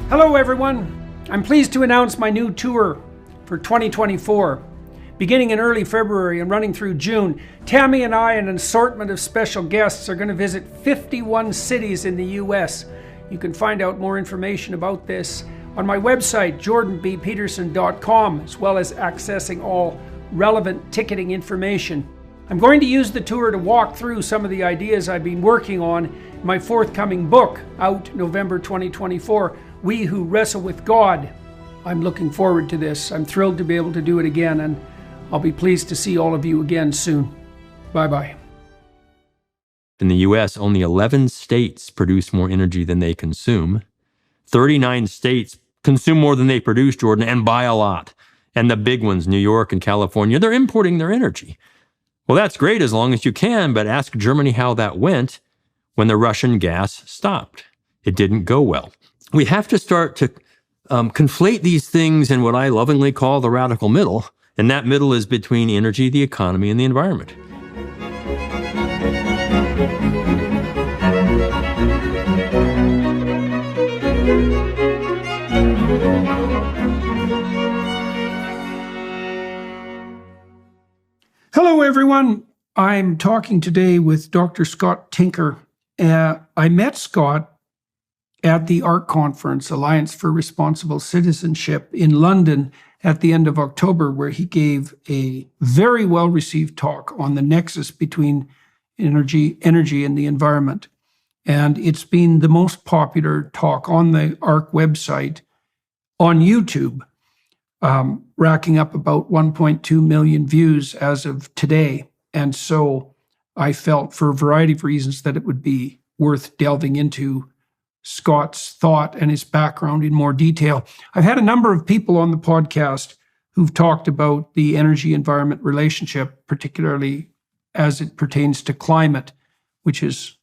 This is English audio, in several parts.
Hello everyone, I'm pleased to announce my new tour for 2024. Beginning in early February and running through June, Tammy and I and an assortment of special guests are going to visit 51 cities in the US. You can find out more information about this on my website, jordanbpeterson.com, as well as accessing all relevant ticketing information. I'm going to use the tour to walk through some of the ideas I've been working on in my forthcoming book, out November 2024, We Who Wrestle with God. I'm looking forward to this. I'm thrilled to be able to do it again, and I'll be pleased to see all of you again soon. Bye-bye. In the US, only 11 states produce more energy than they consume. 39 states consume more than they produce, Jordan, and by a lot. And the big ones, New York and California, they're importing their energy. Well, that's great as long as you can, but ask Germany how that went when the Russian gas stopped. It didn't go well. We have to start to conflate these things in what I lovingly call the radical middle, and that middle is between energy, the economy, and the environment. Hello everyone, I'm talking today with Dr. Scott Tinker. I met Scott at the ARC conference, Alliance for Responsible Citizenship, in London at the end of October, where he gave a very well-received talk on the nexus between energy and the environment. And it's been the most popular talk on the ARC website on YouTube, racking up about 1.2 million views as of today. And so I felt, for a variety of reasons, that it would be worth delving into Scott's thought and his background in more detail. I've had a number of people on the podcast who've talked about the energy-environment relationship, particularly as it pertains to climate, which is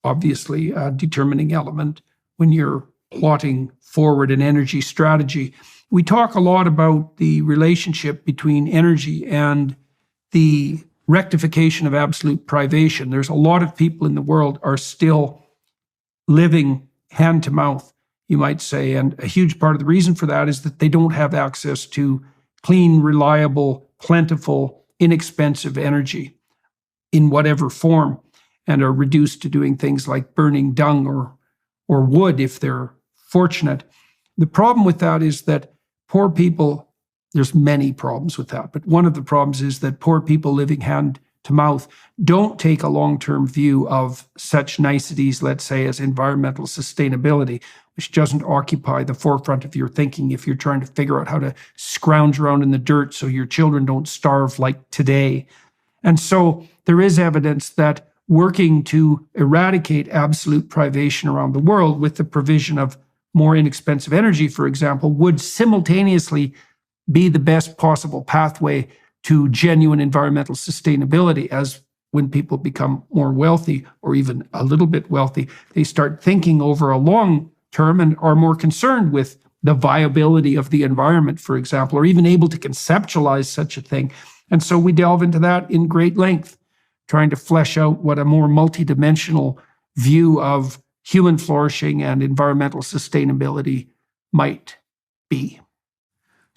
obviously a determining element when you're plotting forward an energy strategy. We talk a lot about the relationship between energy and the rectification of absolute privation. There's a lot of people in the world are still living hand to mouth, you might say. And a huge part of the reason for that is that they don't have access to clean, reliable, plentiful, inexpensive energy in whatever form, and are reduced to doing things like burning dung or wood if they're fortunate. The problem with that is that poor people, there's many problems with that, but one of the problems is that poor people living hand to mouth don't take a long-term view of such niceties, let's say, as environmental sustainability, which doesn't occupy the forefront of your thinking if you're trying to figure out how to scrounge around in the dirt so your children don't starve like today. And so there is evidence that working to eradicate absolute privation around the world with the provision of more inexpensive energy, for example, would simultaneously be the best possible pathway to genuine environmental sustainability. As when people become more wealthy, or even a little bit wealthy, they start thinking over a long term and are more concerned with the viability of the environment, for example, or even able to conceptualize such a thing. And so we delve into that in great length, trying to flesh out what a more multidimensional view of human flourishing and environmental sustainability might be.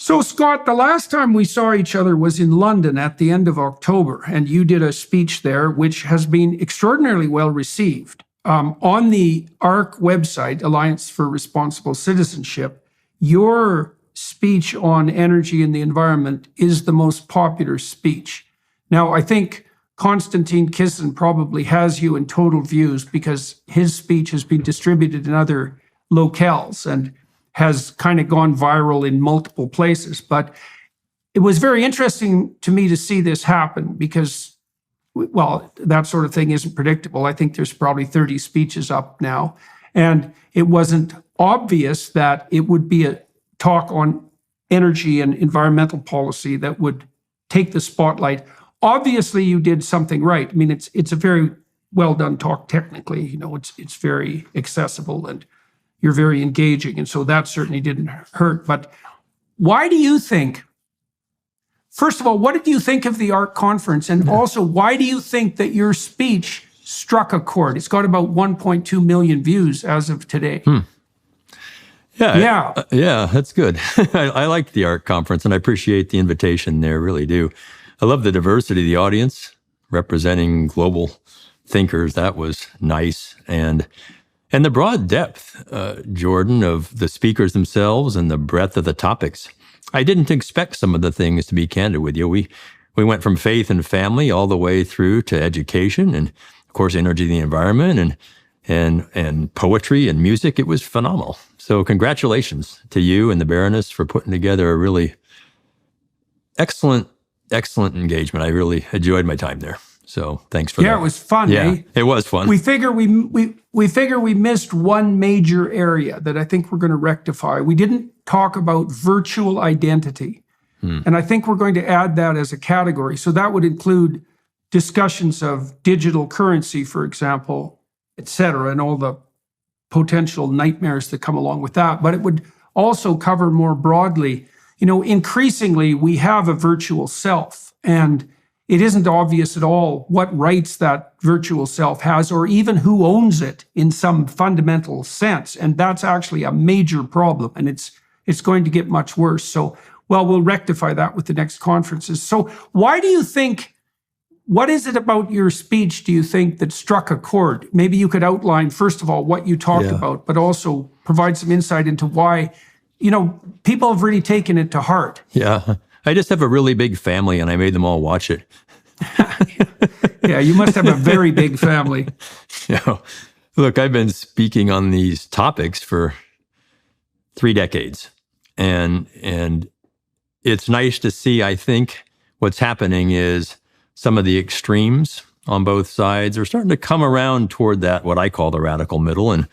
So, Scott, the last time we saw each other was in London at the end of October, and you did a speech there, which has been extraordinarily well received. On the ARC website, Alliance for Responsible Citizenship, your speech on energy and the environment is the most popular speech. Now, I think Konstantin Kisin probably has you in total views because his speech has been distributed in other locales and has kind of gone viral in multiple places. But it was very interesting to me to see this happen because, well, that sort of thing isn't predictable. I think there's probably 30 speeches up now. And it wasn't obvious that it would be a talk on energy and environmental policy that would take the spotlight. Obviously, you did something right. I mean, it's a very well done talk technically. You know, it's very accessible and you're very engaging. And so that certainly didn't hurt. But why do you think, first of all, what did you think of the ARC conference? And also, why do you think that your speech struck a chord? It's got about 1.2 million views as of today. Yeah. Yeah, that's good. I liked the ARC conference, and I appreciate the invitation there, really do. I love the diversity of the audience, representing global thinkers. That was nice. And the broad depth, Jordan, of the speakers themselves and the breadth of the topics. I didn't expect some of the things, to be candid with you. We went from faith and family all the way through to education and, of course, energy and the environment and poetry and music. It was phenomenal. So congratulations to you and the Baroness for putting together a really excellent engagement. I really enjoyed my time there. So thanks for that. Yeah, it was fun. Yeah, Eh? it was fun. We figure we missed one major area that I think we're going to rectify. We didn't talk about virtual identity. And I think we're going to add that as a category. So that would include discussions of digital currency, for example, et cetera, and all the potential nightmares that come along with that. But it would also cover more broadly, increasingly we have a virtual self, and it isn't obvious at all what rights that virtual self has or even who owns it in some fundamental sense. And that's actually a major problem, and it's going to get much worse. So, we'll rectify that with the next conferences. So why do you think, what is it about your speech, do you think, that struck a chord? Maybe you could outline, first of all, what you talked about, but also provide some insight into why, people have really taken it to heart. Yeah. I just have a really big family, and I made them all watch it. Yeah, you must have a very big family. Look, I've been speaking on these topics for 3 decades, and it's nice to see. I think what's happening is some of the extremes on both sides are starting to come around toward that, what I call the radical middle, and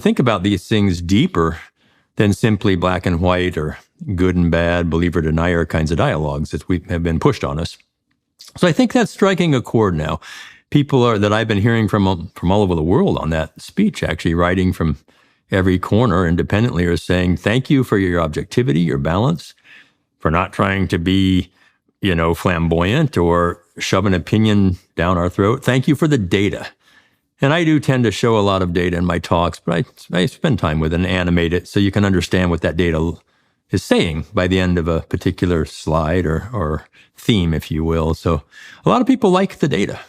think about these things deeper than simply black and white or good and bad, believer denier kinds of dialogues that have been pushed on us. So I think that's striking a chord now. People that I've been hearing from all over the world on that speech, actually writing from every corner independently, are saying, thank you for your objectivity, your balance, for not trying to be, flamboyant or shove an opinion down our throat. Thank you for the data. And I do tend to show a lot of data in my talks, but I spend time with it and animate it so you can understand what that data is saying by the end of a particular slide or theme, if you will. So a lot of people like the data.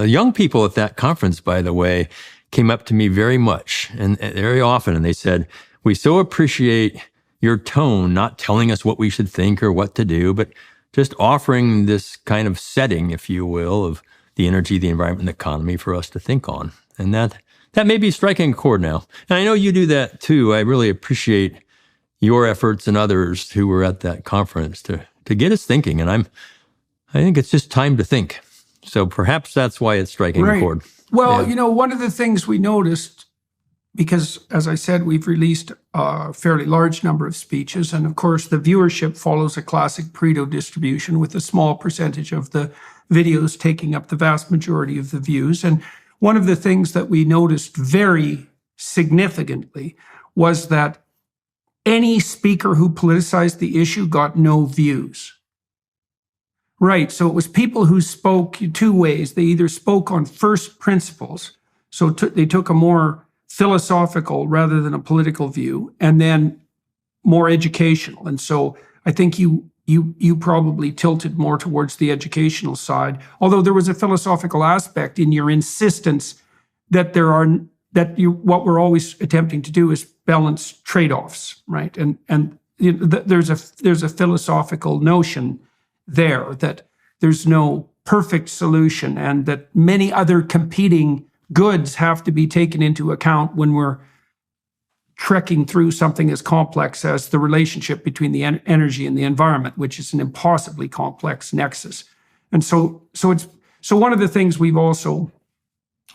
Young people at that conference, by the way, came up to me very much and very often, and they said, we so appreciate your tone, not telling us what we should think or what to do, but just offering this kind of setting, if you will, of the energy, the environment, and the economy for us to think on. And that may be striking a chord now. And I know you do that too. I really appreciate your efforts and others who were at that conference to get us thinking. And I think it's just time to think. So perhaps that's why it's striking a chord. Well, one of the things we noticed, because as I said, we've released a fairly large number of speeches, and of course the viewership follows a classic Pareto distribution with a small percentage of the videos taking up the vast majority of the views. And one of the things that we noticed very significantly was that any speaker who politicized the issue got no views. Right, so it was people who spoke 2 ways. They either spoke on first principles, so they took a more philosophical rather than a political view, and then more educational. And so I think you probably tilted more towards the educational side, although there was a philosophical aspect in your insistence that what we're always attempting to do is balance trade-offs, right? And there's a philosophical notion there that there's no perfect solution, and that many other competing goods have to be taken into account when we're trekking through something as complex as the relationship between the energy and the environment, which is an impossibly complex nexus. And so one of the things we've also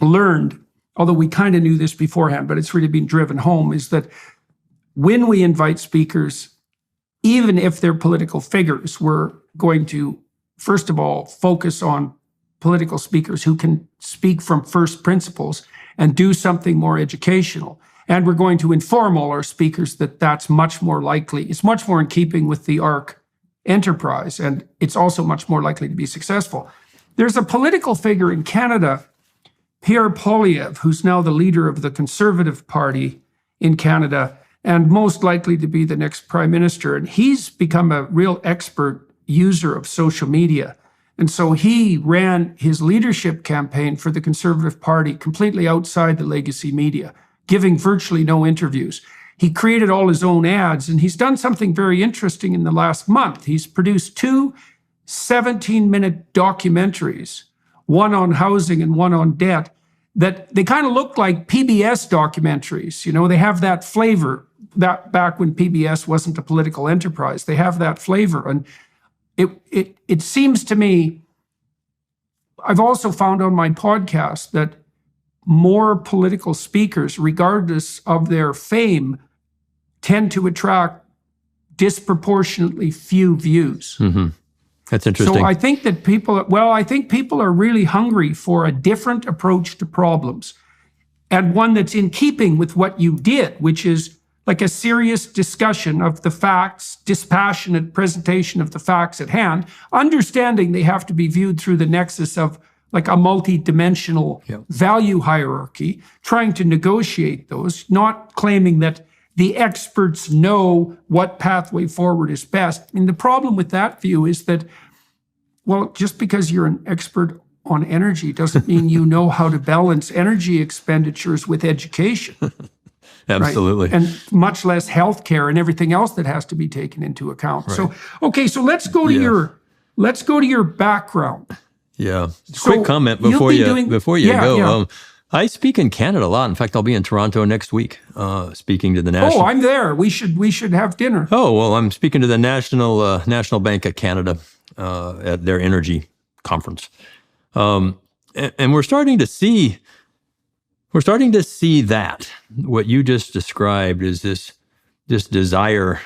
learned, although we kind of knew this beforehand, but it's really been driven home, is that when we invite speakers, even if they're political figures, we're going to, first of all, focus on political speakers who can speak from first principles and do something more educational. And we're going to inform all our speakers that that's much more likely. It's much more in keeping with the ARC enterprise, and it's also much more likely to be successful. There's a political figure in Canada, Pierre Poilievre, who's now the leader of the Conservative Party in Canada. and most likely to be the next prime minister. And he's become a real expert user of social media. And so he ran his leadership campaign for the Conservative Party completely outside the legacy media, giving virtually no interviews. He created all his own ads, and he's done something very interesting in the last month. He's produced 2 17-minute documentaries, one on housing and one on debt, that they kind of look like PBS documentaries. You know, they have that flavor, that back when PBS wasn't a political enterprise. They have that flavor. And it seems to me, I've also found on my podcast that more political speakers, regardless of their fame, tend to attract disproportionately few views. Mm-hmm. That's interesting. So I think that people are really hungry for a different approach to problems, and one that's in keeping with what you did, which is like a serious discussion of the facts, dispassionate presentation of the facts at hand, understanding they have to be viewed through the nexus of like a multi-dimensional value hierarchy, trying to negotiate those, not claiming that the experts know what pathway forward is best. I mean, the problem with that view is that, well, just because you're an expert on energy doesn't mean you know how to balance energy expenditures with education. Absolutely. Right? And much less healthcare and everything else that has to be taken into account. Right. So, okay, so let's go to your background. Yeah. Quick comment before you go. Yeah. I speak in Canada a lot. In fact, I'll be in Toronto next week, speaking to the national. Oh, I'm there. We should have dinner. Oh, well, I'm speaking to the National Bank of Canada at their energy conference, and we're starting to see that what you just described is this desire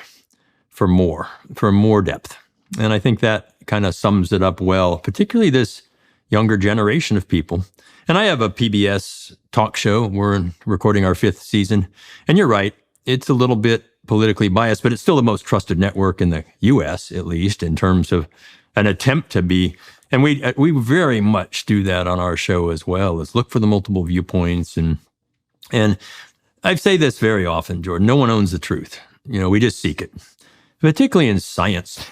for more depth, and I think that kind of sums it up well, particularly this younger generation of people. And I have a PBS talk show. We're recording our 5th season. And you're right, it's a little bit politically biased, but it's still the most trusted network in the U.S., at least in terms of an attempt to be. And we very much do that on our show as well, is look for the multiple viewpoints. And I say this very often, Jordan, no one owns the truth. You know, we just seek it. Particularly in science.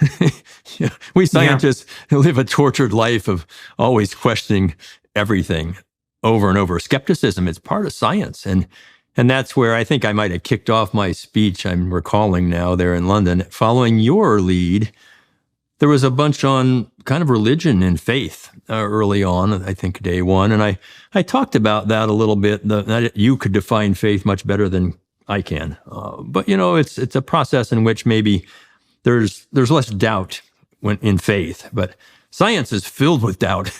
We scientists live a tortured life of always questioning everything over and over. Skepticism, it's part of science. And that's where I think I might have kicked off my speech, I'm recalling now, there in London. Following your lead, there was a bunch on kind of religion and faith early on, I think day one. And I talked about that a little bit, that you could define faith much better than I can. But, you know, it's a process in which maybe there's less doubt when in faith. But science is filled with doubt.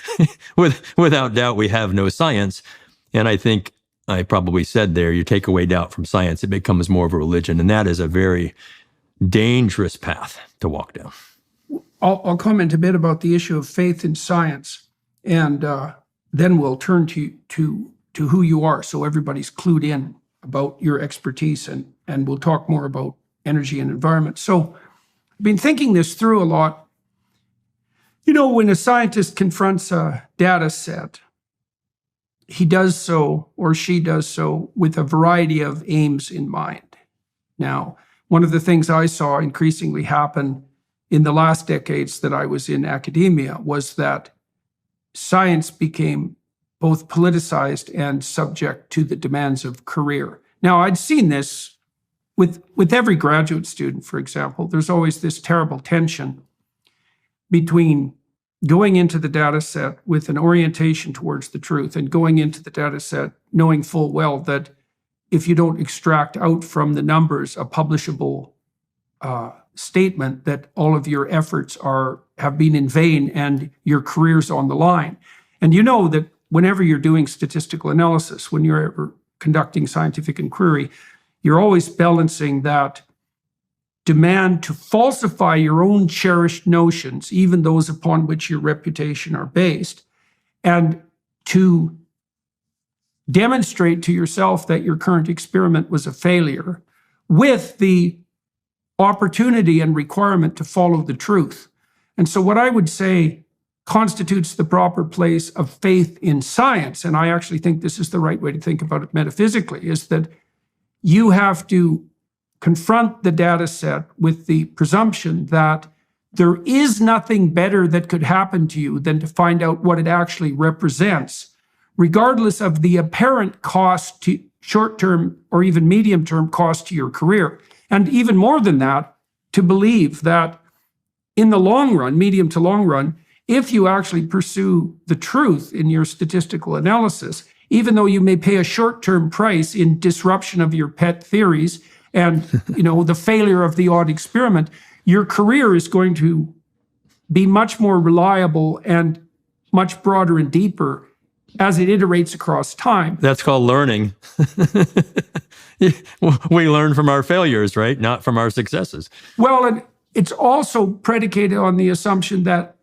Without doubt, we have no science. And I think I probably said there, you take away doubt from science, it becomes more of a religion. And that is a very dangerous path to walk down. I'll comment a bit about the issue of faith in science, and then we'll turn to who you are, so everybody's clued in about your expertise, and we'll talk more about energy and environment. So I've been thinking this through a lot. You know, when a scientist confronts a data set, he does so, or she does so, with a variety of aims in mind. Now, one of the things I saw increasingly happen in the last decades that I was in academia was that science became both politicized and subject to the demands of career. Now, I'd seen this with every graduate student, for example. There's always this terrible tension between going into the data set with an orientation towards the truth and going into the data set knowing full well that if you don't extract out from the numbers a publishable statement, that all of your efforts have been in vain and your career's on the line. And you know that whenever you're doing statistical analysis, when you're conducting scientific inquiry, you're always balancing that demand to falsify your own cherished notions, even those upon which your reputation are based, and to demonstrate to yourself that your current experiment was a failure, with the opportunity and requirement to follow the truth. And so what I would say constitutes the proper place of faith in science, and I actually think this is the right way to think about it metaphysically, is that you have to confront the data set with the presumption that there is nothing better that could happen to you than to find out what it actually represents, regardless of the apparent cost to short-term or even medium-term cost to your career. And even more than that, to believe that in the long run, medium to long run, if you actually pursue the truth in your statistical analysis, even though you may pay a short-term price in disruption of your pet theories and the failure of the odd experiment, your career is going to be much more reliable and much broader and deeper as it iterates across time. That's called learning. We learn from our failures, right? Not from our successes. Well, and it's also predicated on the assumption that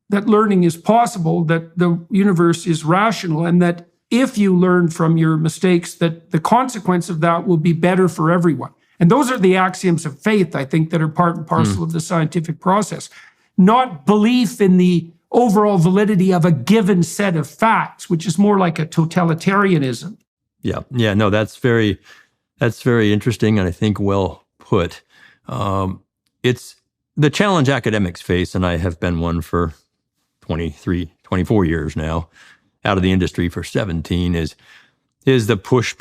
learning is possible, that the universe is rational, and that if you learn from your mistakes, that the consequence of that will be better for everyone. And those are the axioms of faith, I think, that are part and parcel of the scientific process. Not belief in the overall validity of a given set of facts, which is more like a totalitarianism. Yeah, no, that's very interesting, and I think well put. It's the challenge academics face, and I have been one for 23, 24 years now, out of the industry for 17, is the push,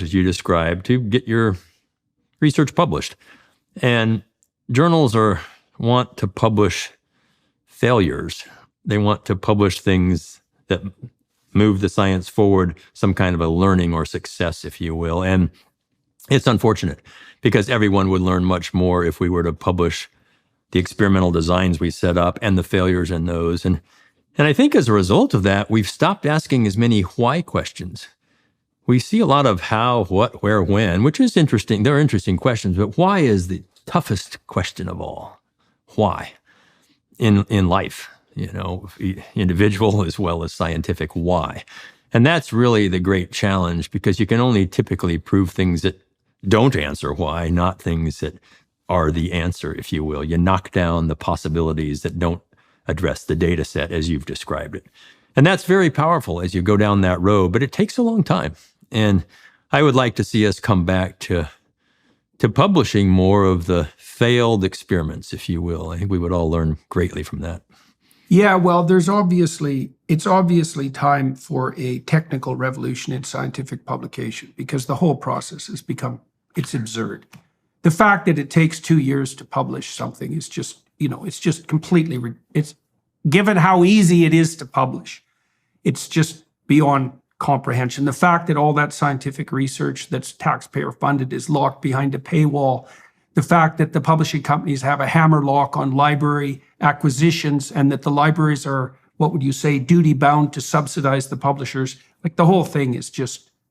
as you described, to get your research published. And journals want to publish failures. They want to publish things that move the science forward, some kind of a learning or success, if you will. And it's unfortunate because everyone would learn much more if we were to publish the experimental designs we set up and the failures in those. And I think as a result of that, we've stopped asking as many why questions. We see a lot of how, what, where, when, which is interesting. They're interesting questions, but why is the toughest question of all? Why? In life, individual as well as scientific, why? And that's really the great challenge, because you can only typically prove things that don't answer why, not things that are the answer, if you will. You knock down the possibilities that don't address the data set as you've described it. And that's very powerful as you go down that road, but it takes a long time. And I would like to see us come back to publishing more of the failed experiments, if you will. I think we would all learn greatly from that. Yeah, well, it's obviously time for a technical revolution in scientific publication, because the whole process has it's absurd. The fact that it takes 2 years to publish something is just, it's just completely, given how easy it is to publish, it's just beyond comprehension. The fact that all that scientific research that's taxpayer funded is locked behind a paywall, the fact that the publishing companies have a hammer lock on library acquisitions, and that the libraries are, what would you say, duty bound to subsidize the publishers, like the whole thing is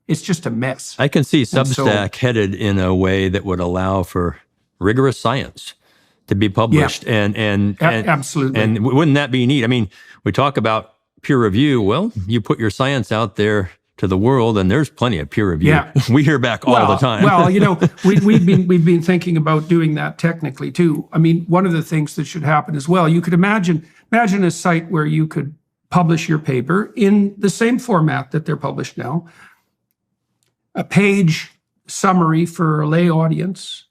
it's just a mess. I can see Substack headed in a way that would allow for rigorous science to be published. Yeah. And absolutely. And wouldn't that be neat? I mean, we talk about peer review. Well, you put your science out there to the world, and there's plenty of peer review. Yeah. We hear back all the time. Well, we've been thinking about doing that technically too. I mean, one of the things that should happen as well, you could imagine a site where you could publish your paper in the same format that they're published now, a page summary for a lay audience.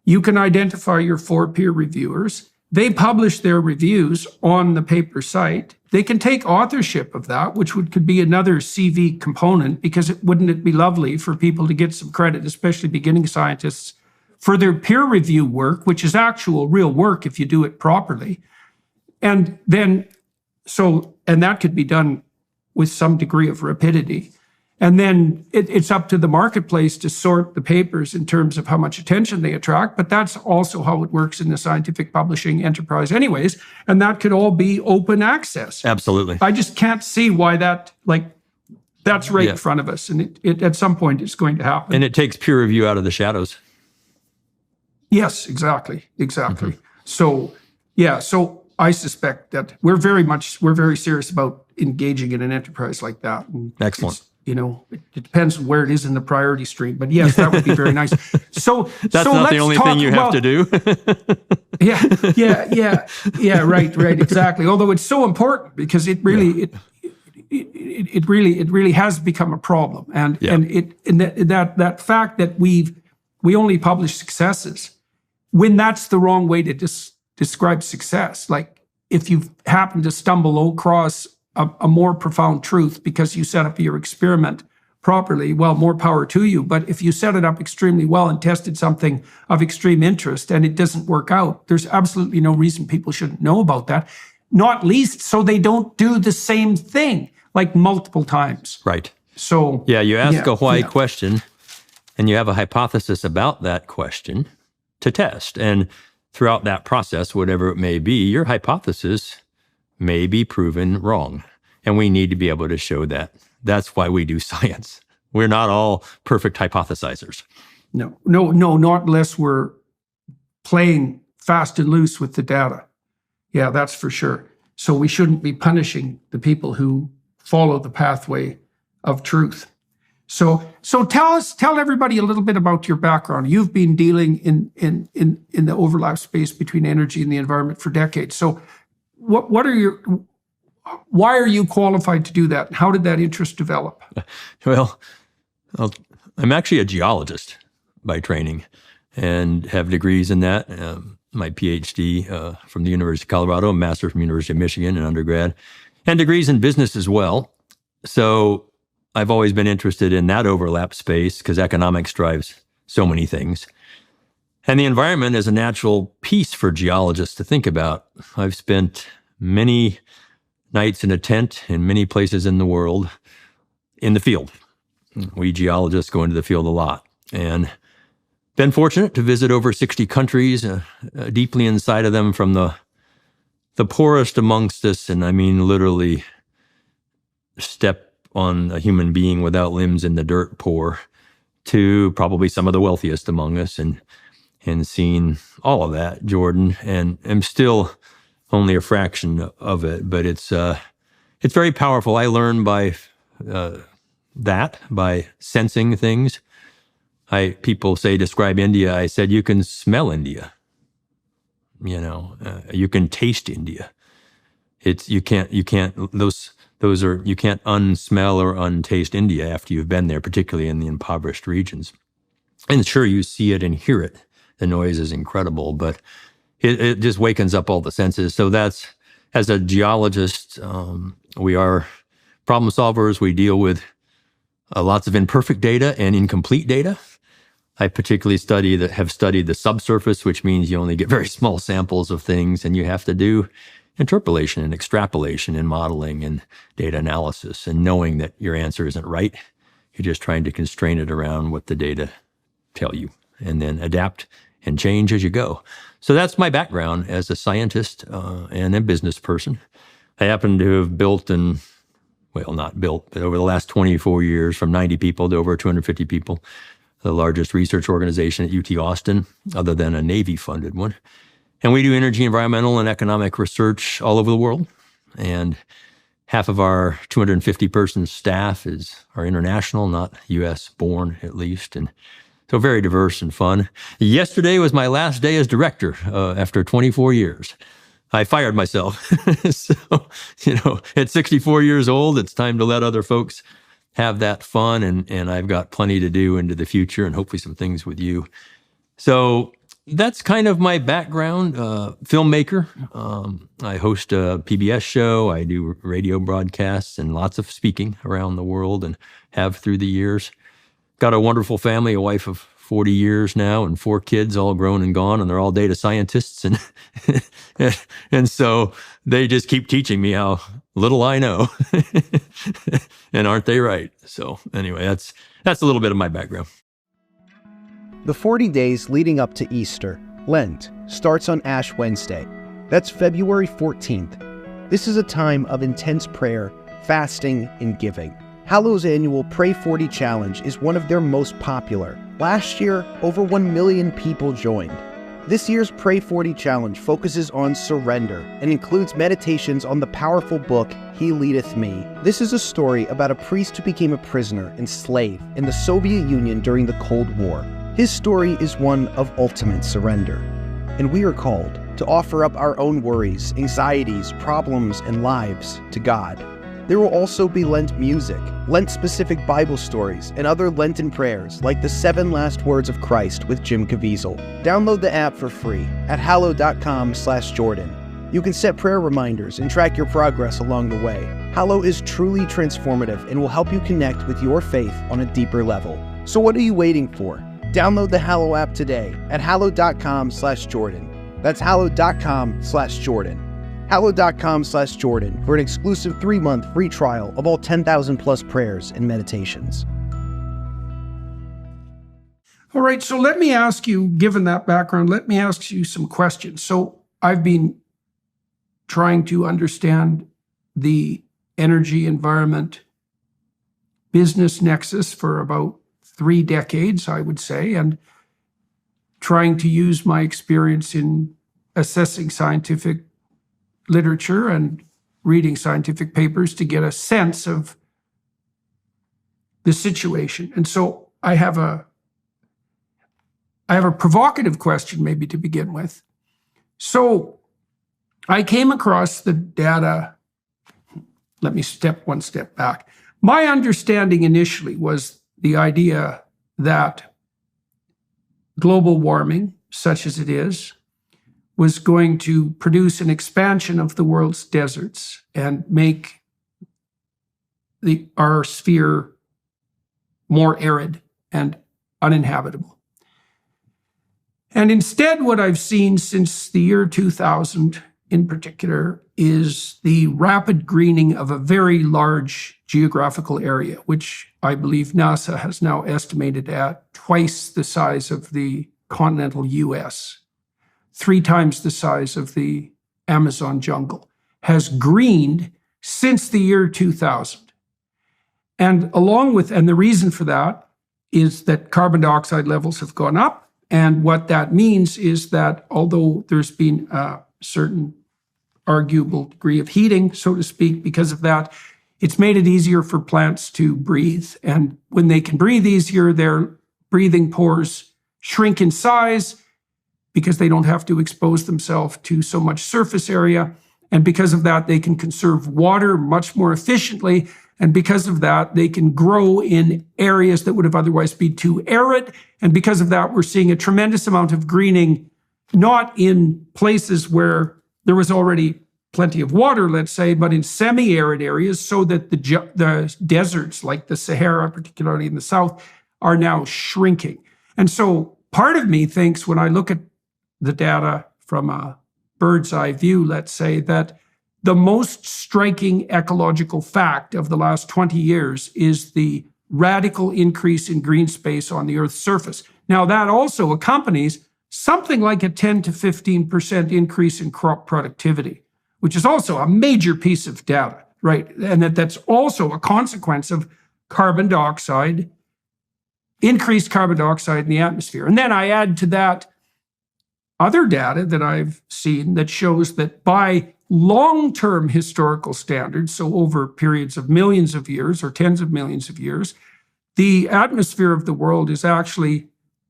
You can identify your 4 peer reviewers. They publish their reviews on the paper site. They can take authorship of that, which could be another CV component, because wouldn't it be lovely for people to get some credit, especially beginning scientists, for their peer review work, which is actual real work if you do it properly. And that could be done with some degree of rapidity. And then it's up to the marketplace to sort the papers in terms of how much attention they attract. But that's also how it works in the scientific publishing enterprise anyways. And that could all be open access. Absolutely. I just can't see why that's right in front of us. And it at some point it's going to happen. And it takes peer review out of the shadows. Yes, exactly. Mm-hmm. So I suspect that we're very serious about engaging in an enterprise like that. And excellent. It depends on where it is in the priority stream, but yes, that would be very nice. So that's not the only thing you have to do. Yeah, right, exactly. Although it's so important, because it really has become a problem, and that fact that we've We only publish successes, when that's the wrong way to describe success. Like, if you happen to stumble across a more profound truth because you set up your experiment properly, well, more power to you. But if you set it up extremely well and tested something of extreme interest and it doesn't work out, there's absolutely no reason people shouldn't know about that, not least so they don't do the same thing like multiple times. Right. So yeah, you ask a why question, and you have a hypothesis about that question to test. And throughout that process, whatever it may be, your hypothesis may be proven wrong. And we need to be able to show that. That's why we do science. We're not all perfect hypothesizers. No, not unless we're playing fast and loose with the data. Yeah, that's for sure. So we shouldn't be punishing the people who follow the pathway of truth. So tell everybody a little bit about your background. You've been dealing in the overlap space between energy and the environment for decades. So why are you qualified to do that? How did that interest develop? Well, I'm actually a geologist by training and have degrees in that. My PhD from the University of Colorado, a master from the University of Michigan, an undergrad, and degrees in business as well. So I've always been interested in that overlap space because economics drives so many things. And the environment is a natural piece for geologists to think about. I've spent many nights in a tent in many places in the world in the field. We geologists go into the field a lot, and been fortunate to visit over 60 countries, deeply inside of them, from the poorest amongst us, and I mean literally step on a human being without limbs in the dirt poor, to probably some of the wealthiest among us, and seen all of that, Jordan, and I'm still only a fraction of it, but it's very powerful. I learned by by sensing things. People say, describe India. I said, you can smell India. You can taste India. You can't unsmell or untaste India after you've been there, particularly in the impoverished regions. And sure, you see it and hear it. The noise is incredible, but it just wakens up all the senses. So that's, as a geologist, we are problem solvers. We deal with lots of imperfect data and incomplete data. I particularly have studied the subsurface, which means you only get very small samples of things, and you have to do interpolation and extrapolation and modeling and data analysis, and knowing that your answer isn't right. You're just trying to constrain it around what the data tell you, and then adapt and change as you go. So that's my background as a scientist and a business person. I happen to have not built, but over the last 24 years, from 90 people to over 250 people, the largest research organization at UT Austin, other than a Navy-funded one. And we do energy, environmental, and economic research all over the world. And half of our 250-person staff are international, not U.S.-born at least, and so very diverse and fun. Yesterday was my last day as director after 24 years. I fired myself. So, at 64 years old, it's time to let other folks have that fun, and I've got plenty to do into the future, and hopefully some things with you. So that's kind of my background. Filmmaker. I host a PBS show. I do radio broadcasts and lots of speaking around the world, and have through the years. Got a wonderful family, a wife of 40 years now, and 4 kids, all grown and gone, and they're all data scientists, and and so they just keep teaching me how little I know, and aren't they right? So anyway, that's a little bit of my background. The 40 days leading up to Easter, Lent, starts on Ash Wednesday. That's February 14th. This is a time of intense prayer, fasting, and giving. Hallow's annual Pray 40 Challenge is one of their most popular. Last year, over 1 million people joined. This year's Pray 40 Challenge focuses on surrender and includes meditations on the powerful book, He Leadeth Me. This is a story about a priest who became a prisoner and slave in the Soviet Union during the Cold War. His story is one of ultimate surrender. And we are called to offer up our own worries, anxieties, problems, and lives to God. There will also be Lent music, Lent-specific Bible stories, and other Lenten prayers like the 7 Last Words of Christ with Jim Caviezel. Download the app for free at hallow.com/Jordan. You can set prayer reminders and track your progress along the way. Hallow is truly transformative and will help you connect with your faith on a deeper level. So what are you waiting for? Download the Hallow app today at hallow.com/Jordan. That's hallow.com/Jordan. hallow.com/Jordan for an exclusive 3-month free trial of all 10,000 plus prayers and meditations. All right, so let me ask you, given that background, let me ask you some questions. So I've been trying to understand the energy environment business nexus for about 3 decades, I would say, and trying to use my experience in assessing scientific literature and reading scientific papers to get a sense of the situation. And so I have a provocative question maybe to begin with. So I came across the data. Let me step one step back. My understanding initially was the idea that global warming, such as it is, was going to produce an expansion of the world's deserts and make our sphere more arid and uninhabitable. And instead, what I've seen since the year 2000 in particular is the rapid greening of a very large geographical area, which I believe NASA has now estimated at twice the size of the continental US. 3 times the size of the Amazon jungle, has greened since the year 2000. And the reason for that is that carbon dioxide levels have gone up. And what that means is that although there's been a certain arguable degree of heating, so to speak, because of that, it's made it easier for plants to breathe. And when they can breathe easier, their breathing pores shrink in size, because they don't have to expose themselves to so much surface area. And because of that, they can conserve water much more efficiently. And because of that, they can grow in areas that would have otherwise been too arid. And because of that, we're seeing a tremendous amount of greening, not in places where there was already plenty of water, let's say, but in semi-arid areas, so that the deserts, like the Sahara, particularly in the south, are now shrinking. And so part of me thinks, when I look at the data from a bird's eye view, let's say, that the most striking ecological fact of the last 20 years is the radical increase in green space on the Earth's surface. Now, that also accompanies something like a 10 to 15% increase in crop productivity, which is also a major piece of data, right? And that's also a consequence of carbon dioxide, increased carbon dioxide in the atmosphere. And then I add to that other data that I've seen that shows that by long-term historical standards, so over periods of millions of years or tens of millions of years, the atmosphere of the world is actually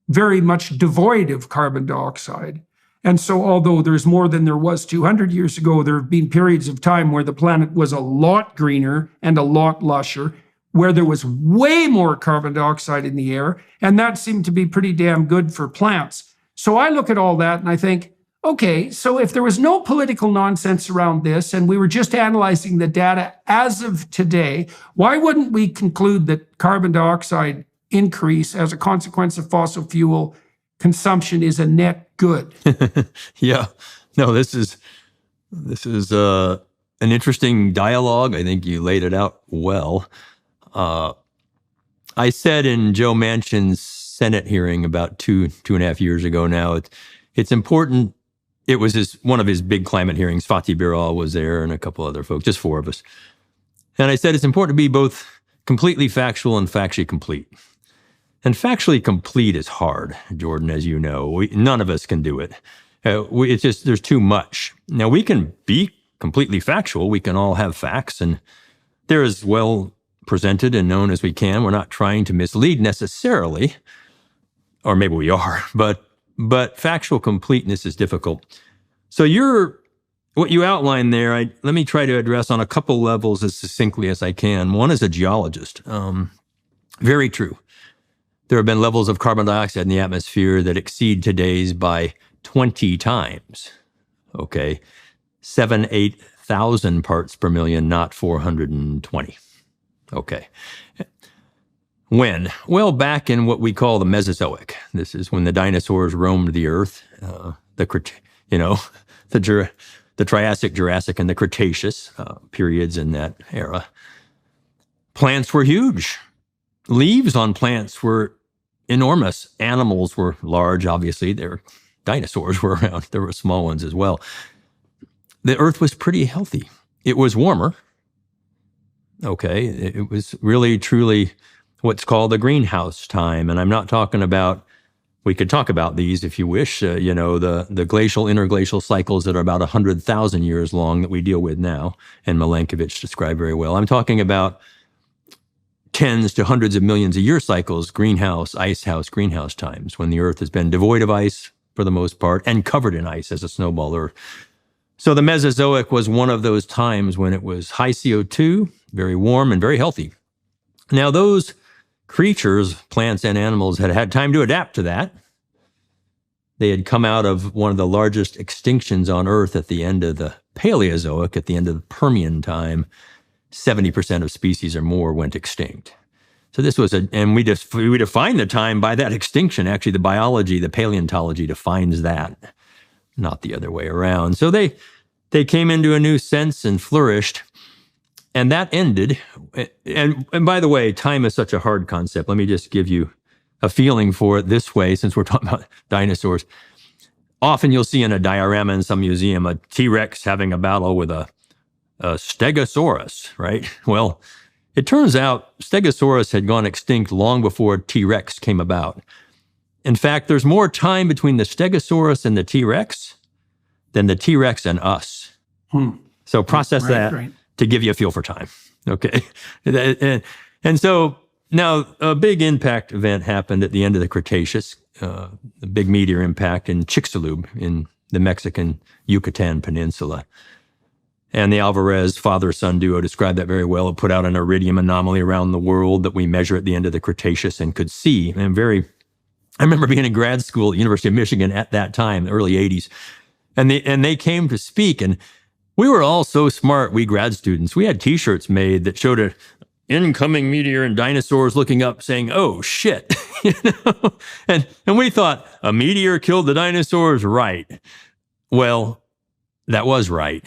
very much devoid of carbon dioxide. And so although there's more than there was 200 years ago, there have been periods of time where the planet was a lot greener and a lot lusher, where there was way more carbon dioxide in the air, and that seemed to be pretty damn good for plants. So I look at all that and I think, okay, so if there was no political nonsense around this and we were just analyzing the data as of today, why wouldn't we conclude that carbon dioxide increase as a consequence of fossil fuel consumption is a net good? Yeah, no, this is an interesting dialogue. I think you laid it out well. I said in Joe Manchin's Senate hearing about two and a half years ago now, it's important. It was one of his big climate hearings. Fatih Birol was there and a couple other folks, just 4 of us. And I said it's important to be both completely factual and factually complete. And factually complete is hard, Jordan, as you know. None of us can do it. It's just, there's too much. Now, we can be completely factual. We can all have facts, and they're as well presented and known as we can. We're not trying to mislead necessarily, or maybe we are, but factual completeness is difficult. So you're what you outlined there, let me try to address on a couple levels as succinctly as I can. One is a geologist. Very true. There have been levels of carbon dioxide in the atmosphere that exceed today's by 20 times. Okay. 8,000 parts per million, not 420. Okay. When? Well, back in what we call the Mesozoic. This is when the dinosaurs roamed the earth, the Triassic, Jurassic, and the Cretaceous periods in that era. Plants were huge. Leaves on plants were enormous. Animals were large, obviously. Dinosaurs were around. There were small ones as well. The earth was pretty healthy. It was warmer. Okay. It was really, truly what's called the greenhouse time. And I'm not talking about, we could talk about these if you wish, the glacial, interglacial cycles that are about 100,000 years long that we deal with now, and Milankovitch described very well. I'm talking about tens to hundreds of millions of year cycles, greenhouse, icehouse, greenhouse times, when the earth has been devoid of ice for the most part and covered in ice as a snowball earth. So the Mesozoic was one of those times when it was high CO2, very warm and very healthy. Now those creatures, plants and animals, had had time to adapt to that. They had come out of one of the largest extinctions on Earth at the end of the Paleozoic, at the end of the Permian time. 70% of species or more went extinct. So this was and we define the time by that extinction. Actually, the biology, the paleontology defines that, not the other way around. So they came into a new sense and flourished. And that ended, and by the way, time is such a hard concept. Let me just give you a feeling for it this way, since we're talking about dinosaurs. Often you'll see in a diorama in some museum a T-Rex having a battle with a Stegosaurus, right? Well, it turns out Stegosaurus had gone extinct long before T-Rex came about. In fact, there's more time between the Stegosaurus and the T-Rex than the T-Rex and us. So process that. Right. To give you a feel for time, okay? And so now a big impact event happened at the end of the Cretaceous, a big meteor impact in Chicxulub in the Mexican Yucatan Peninsula. And the Alvarez father-son duo described that very well. It put out an iridium anomaly around the world that we measure at the end of the Cretaceous and could see. And I remember being in grad school at the University of Michigan at that time, the early 80s, and they came to speak, and we were all so smart, we grad students. We had T-shirts made that showed an incoming meteor and dinosaurs looking up saying, "Oh, shit." And we thought, a meteor killed the dinosaurs, right? Well, that was right.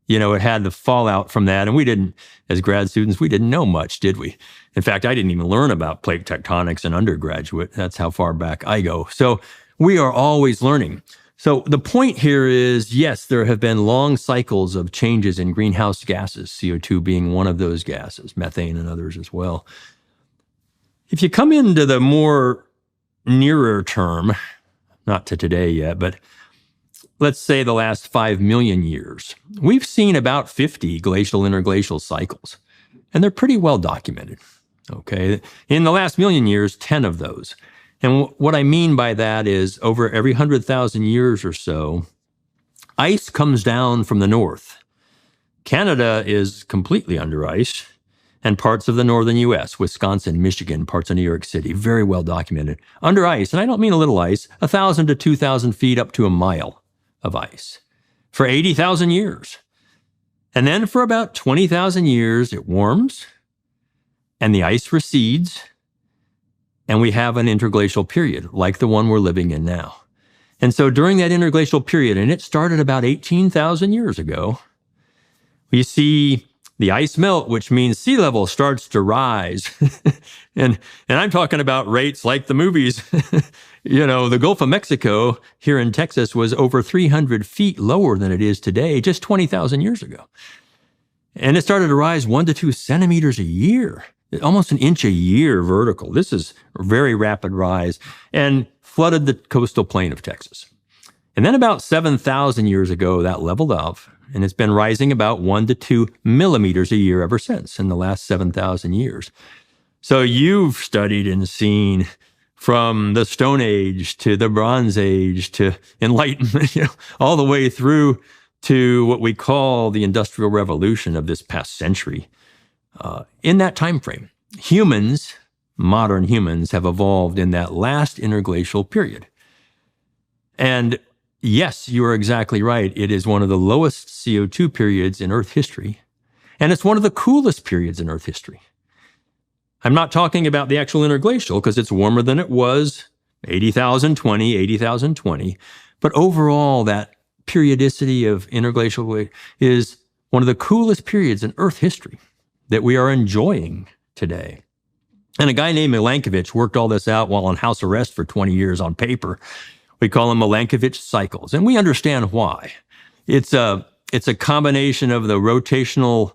It had the fallout from that. And we didn't, as grad students, we didn't know much, did we? In fact, I didn't even learn about plate tectonics in undergraduate. That's how far back I go. So we are always learning. So the point here is, yes, there have been long cycles of changes in greenhouse gases, CO2 being one of those gases, methane and others as well. If you come into the more nearer term, not to today yet, but let's say the last 5 million years, we've seen about 50 glacial interglacial cycles, and they're pretty well documented. Okay, in the last million years, 10 of those. And what I mean by that is over every 100,000 years or so, ice comes down from the north. Canada is completely under ice, and parts of the northern U.S., Wisconsin, Michigan, parts of New York City, very well documented, under ice. And I don't mean a little ice, 1,000 to 2,000 feet up to a mile of ice for 80,000 years. And then for about 20,000 years, it warms and the ice recedes, and we have an interglacial period like the one we're living in now. And so during that interglacial period, and it started about 18,000 years ago, we see the ice melt, which means sea level starts to rise. and I'm talking about rates like the movies. The Gulf of Mexico here in Texas was over 300 feet lower than it is today, just 20,000 years ago. And it started to rise 1 to 2 centimeters a year. Almost an inch a year vertical. This is a very rapid rise, and flooded the coastal plain of Texas. And then about 7,000 years ago, that leveled off, and it's been rising about 1 to 2 millimeters a year ever since in the last 7,000 years. So you've studied and seen from the Stone Age to the Bronze Age to Enlightenment, all the way through to what we call the Industrial Revolution of this past century. In that time frame, humans, modern humans, have evolved in that last interglacial period. And yes, you are exactly right. It is one of the lowest CO2 periods in Earth history, and it's one of the coolest periods in Earth history. I'm not talking about the actual interglacial because it's warmer than it was 80,020, but overall, that periodicity of interglacial is one of the coolest periods in Earth history that we are enjoying today. And a guy named Milankovitch worked all this out while on house arrest for 20 years on paper. We call them Milankovitch cycles, and we understand why. It's a combination of the rotational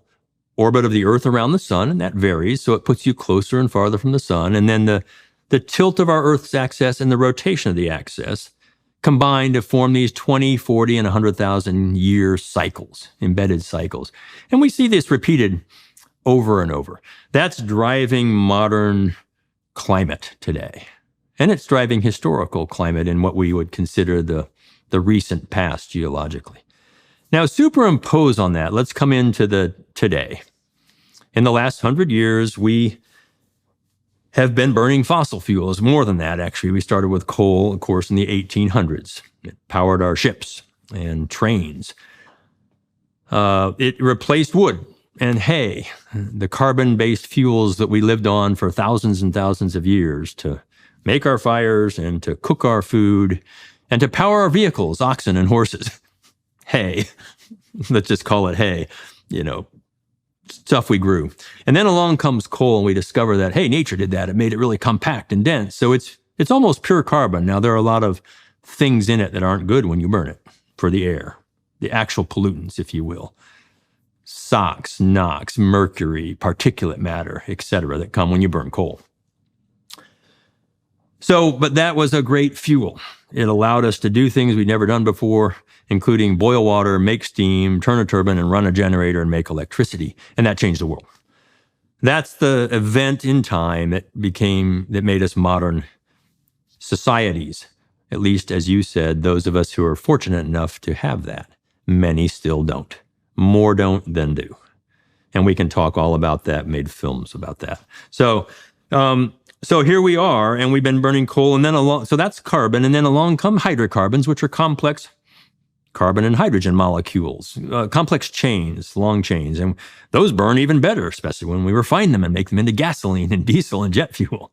orbit of the Earth around the sun, and that varies, so it puts you closer and farther from the sun, and then the tilt of our Earth's axis and the rotation of the axis combine to form these 20, 40, and 100,000 year cycles, embedded cycles. And we see this repeated over and over. That's driving modern climate today. And it's driving historical climate in what we would consider the recent past geologically. Now, superimpose on that, let's come into the today. In the last 100 years, we have been burning fossil fuels. More than that, actually. We started with coal, of course, in the 1800s. It powered our ships and trains. It replaced wood and hay, the carbon-based fuels that we lived on for thousands and thousands of years to make our fires and to cook our food and to power our vehicles, oxen and horses. Hay. Let's just call it hay. Stuff we grew. And then along comes coal, and we discover that, hey, nature did that. It made it really compact and dense. So it's almost pure carbon. Now, there are a lot of things in it that aren't good when you burn it for the air, the actual pollutants, if you will. SOx, NOx, mercury, particulate matter, etc., that come when you burn coal. So, but that was a great fuel. It allowed us to do things we'd never done before, including boil water, make steam, turn a turbine, and run a generator and make electricity. And that changed the world. That's the event in time that made us modern societies. At least, as you said, those of us who are fortunate enough to have that. Many still don't. More don't than do. And we can talk all about that, made films about that. So here we are, and we've been burning coal, and then so that's carbon, and then along come hydrocarbons, which are complex carbon and hydrogen molecules, complex chains, long chains, and those burn even better, especially when we refine them and make them into gasoline and diesel and jet fuel.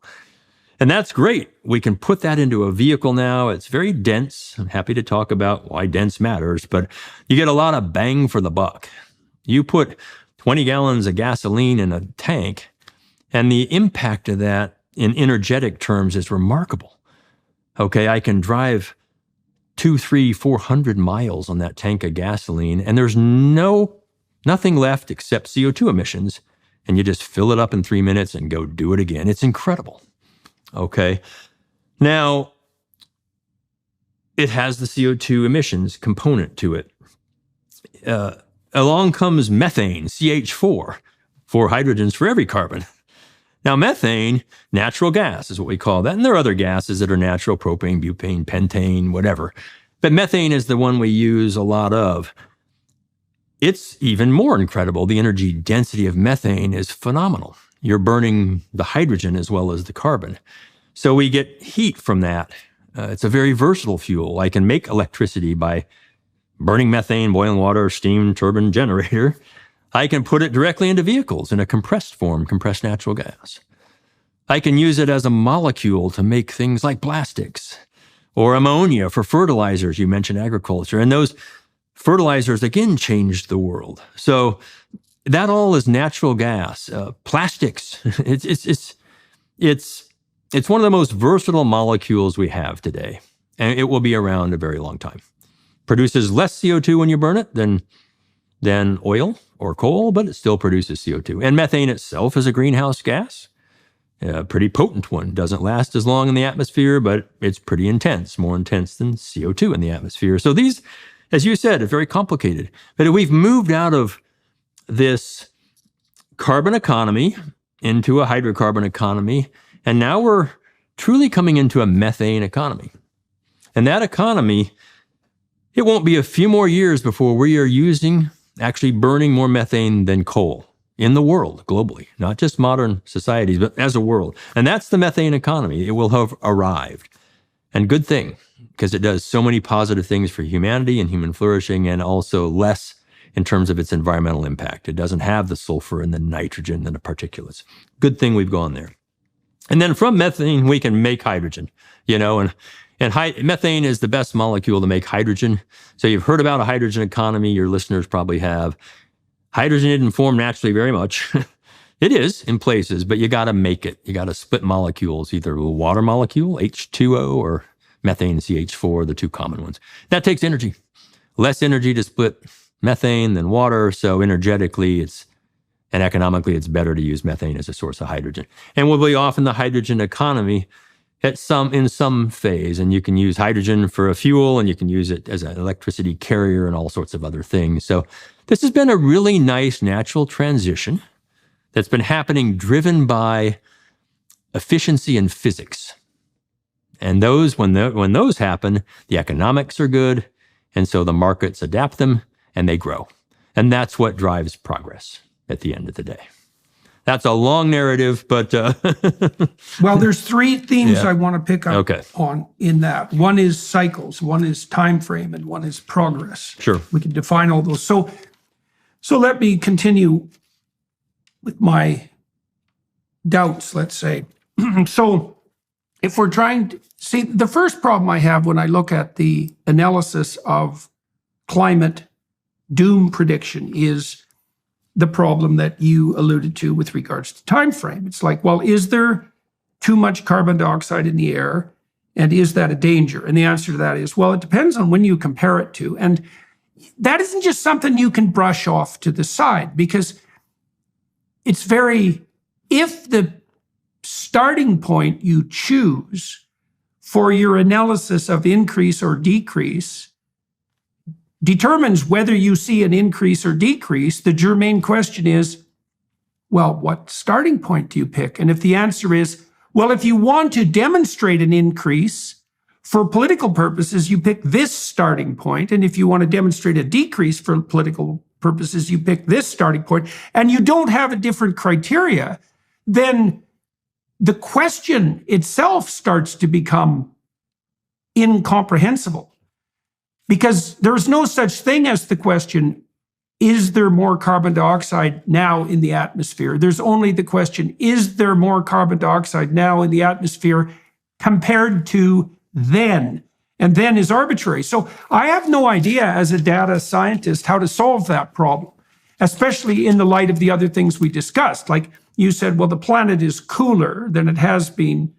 And that's great. We can put that into a vehicle now. It's very dense. I'm happy to talk about why dense matters, but you get a lot of bang for the buck. You put 20 gallons of gasoline in a tank, and the impact of that in energetic terms is remarkable. Okay, I can drive 200, 300, 400 miles on that tank of gasoline, and there's nothing left except CO2 emissions, and you just fill it up in 3 minutes and go do it again. It's incredible. Okay, now it has the CO2 emissions component to it. Along comes methane, CH4, 4 hydrogens for every carbon. Now, methane, natural gas is what we call that. And there are other gases that are natural, propane, butane, pentane, whatever. But methane is the one we use a lot of. It's even more incredible. The energy density of methane is phenomenal. You're burning the hydrogen as well as the carbon. So we get heat from that. It's a very versatile fuel. I can make electricity by burning methane, boiling water, steam, turbine, generator. I can put it directly into vehicles in a compressed form, compressed natural gas. I can use it as a molecule to make things like plastics or ammonia for fertilizers. You mentioned agriculture, and those fertilizers again changed the world. So that all is natural gas. Plastics. It's one of the most versatile molecules we have today, and it will be around a very long time. Produces less CO2 when you burn it than oil or coal, but it still produces CO2. And methane itself is a greenhouse gas, a pretty potent one. Doesn't last as long in the atmosphere, but it's pretty intense, more intense than CO2 in the atmosphere. So these, as you said, are very complicated. But we've moved out of this carbon economy into a hydrocarbon economy, and now we're truly coming into a methane economy. And that economy It won't be a few more years before we are actually burning more methane than coal in the world globally, not just modern societies, but as a world. And that's the methane economy. It will have arrived. And good thing, because it does so many positive things for humanity and human flourishing, and also less in terms of its environmental impact. It doesn't have the sulfur and the nitrogen and the particulates. Good thing we've gone there. And then from methane, we can make hydrogen, and methane is the best molecule to make hydrogen. So you've heard about a hydrogen economy. Your listeners probably have. Hydrogen isn't formed naturally very much. It is in places, but you got to make it. You got to split molecules, either a water molecule, H2O, or methane, CH4, the two common ones. That takes energy. Less energy to split methane than water. So energetically, and economically, it's better to use methane as a source of hydrogen. And we'll be off in the hydrogen economy in some phase. And you can use hydrogen for a fuel, and you can use it as an electricity carrier and all sorts of other things. So this has been a really nice natural transition that's been happening, driven by efficiency and physics. And when those happen, the economics are good, and so the markets adapt them and they grow. And that's what drives progress at the end of the day. That's a long narrative, but well, there's three themes I want to pick up on in that. One is cycles, one is time frame, and one is progress. Sure. We can define all those. So let me continue with my doubts, let's say. So if we're trying to see, the first problem I have when I look at the analysis of climate doom prediction is the problem that you alluded to with regards to time frame. It's like, well, is there too much carbon dioxide in the air, and is that a danger? And the answer to that is, well, it depends on when you compare it to. And that isn't just something you can brush off to the side, because it's if the starting point you choose for your analysis of increase or decrease determines whether you see an increase or decrease, the germane question is, well, what starting point do you pick? And if the answer is, well, if you want to demonstrate an increase for political purposes, you pick this starting point. And if you want to demonstrate a decrease for political purposes, you pick this starting point, and you don't have a different criteria, then the question itself starts to become incomprehensible. Because there's no such thing as the question, is there more carbon dioxide now in the atmosphere? There's only the question, is there more carbon dioxide now in the atmosphere compared to then? And then is arbitrary. So I have no idea as a data scientist how to solve that problem, especially in the light of the other things we discussed. Like you said, well, the planet is cooler than it has been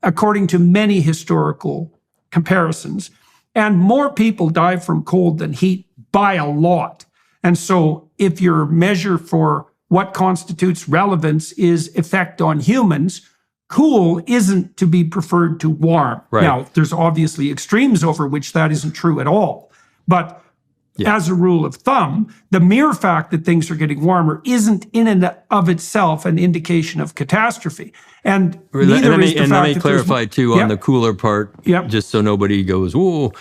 according to many historical comparisons. And more people die from cold than heat by a lot. And so if your measure for what constitutes relevance is effect on humans, cool isn't to be preferred to warm. Right. Now, there's obviously extremes over which that isn't true at all. But as a rule of thumb, the mere fact that things are getting warmer isn't in and of itself an indication of catastrophe. And neither is the fact that let me clarify too on the cooler part, just so nobody goes, "Whoa."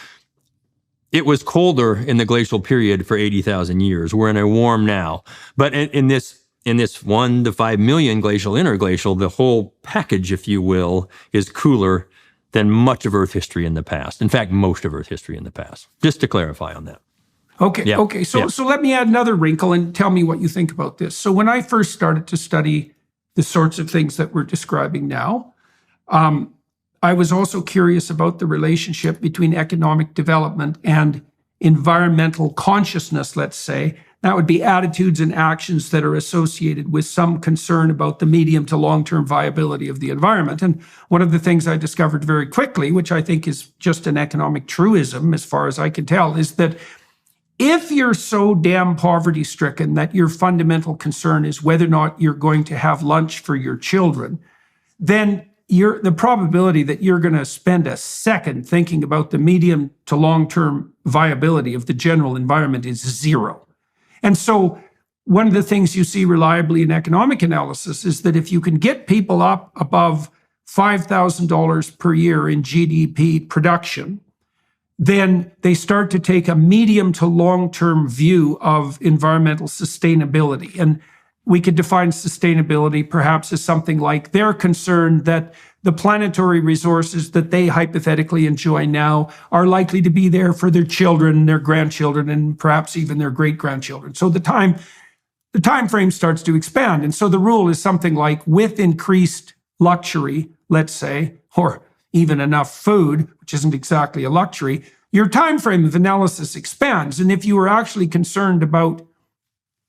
It was colder in the glacial period for 80,000 years. We're in a warm now, but in this 1 to 5 million glacial interglacial, the whole package, if you will, is cooler than much of Earth history in the past. In fact, most of Earth history in the past. Just to clarify on that. Okay. So let me add another wrinkle and tell me what you think about this. So when I first started to study the sorts of things that we're describing now, I was also curious about the relationship between economic development and environmental consciousness, let's say. That would be attitudes and actions that are associated with some concern about the medium to long-term viability of the environment. And one of the things I discovered very quickly, which I think is just an economic truism as far as I can tell, is that if you're so damn poverty-stricken that your fundamental concern is whether or not you're going to have lunch for your children, then the probability that you're going to spend a second thinking about the medium to long-term viability of the general environment is zero. And so one of the things you see reliably in economic analysis is that if you can get people up above $5,000 per year in GDP production, then they start to take a medium to long-term view of environmental sustainability. And we could define sustainability perhaps as something like they're concerned that the planetary resources that they hypothetically enjoy now are likely to be there for their children, their grandchildren, and perhaps even their great-grandchildren. So the time frame starts to expand. And so the rule is something like, with increased luxury, let's say, or even enough food, which isn't exactly a luxury, your time frame of analysis expands. And if you are actually concerned about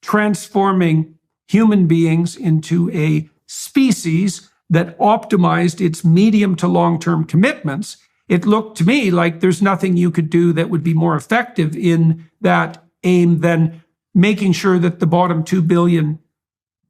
transforming human beings into a species that optimized its medium to long-term commitments, it looked to me like there's nothing you could do that would be more effective in that aim than making sure that the bottom 2 billion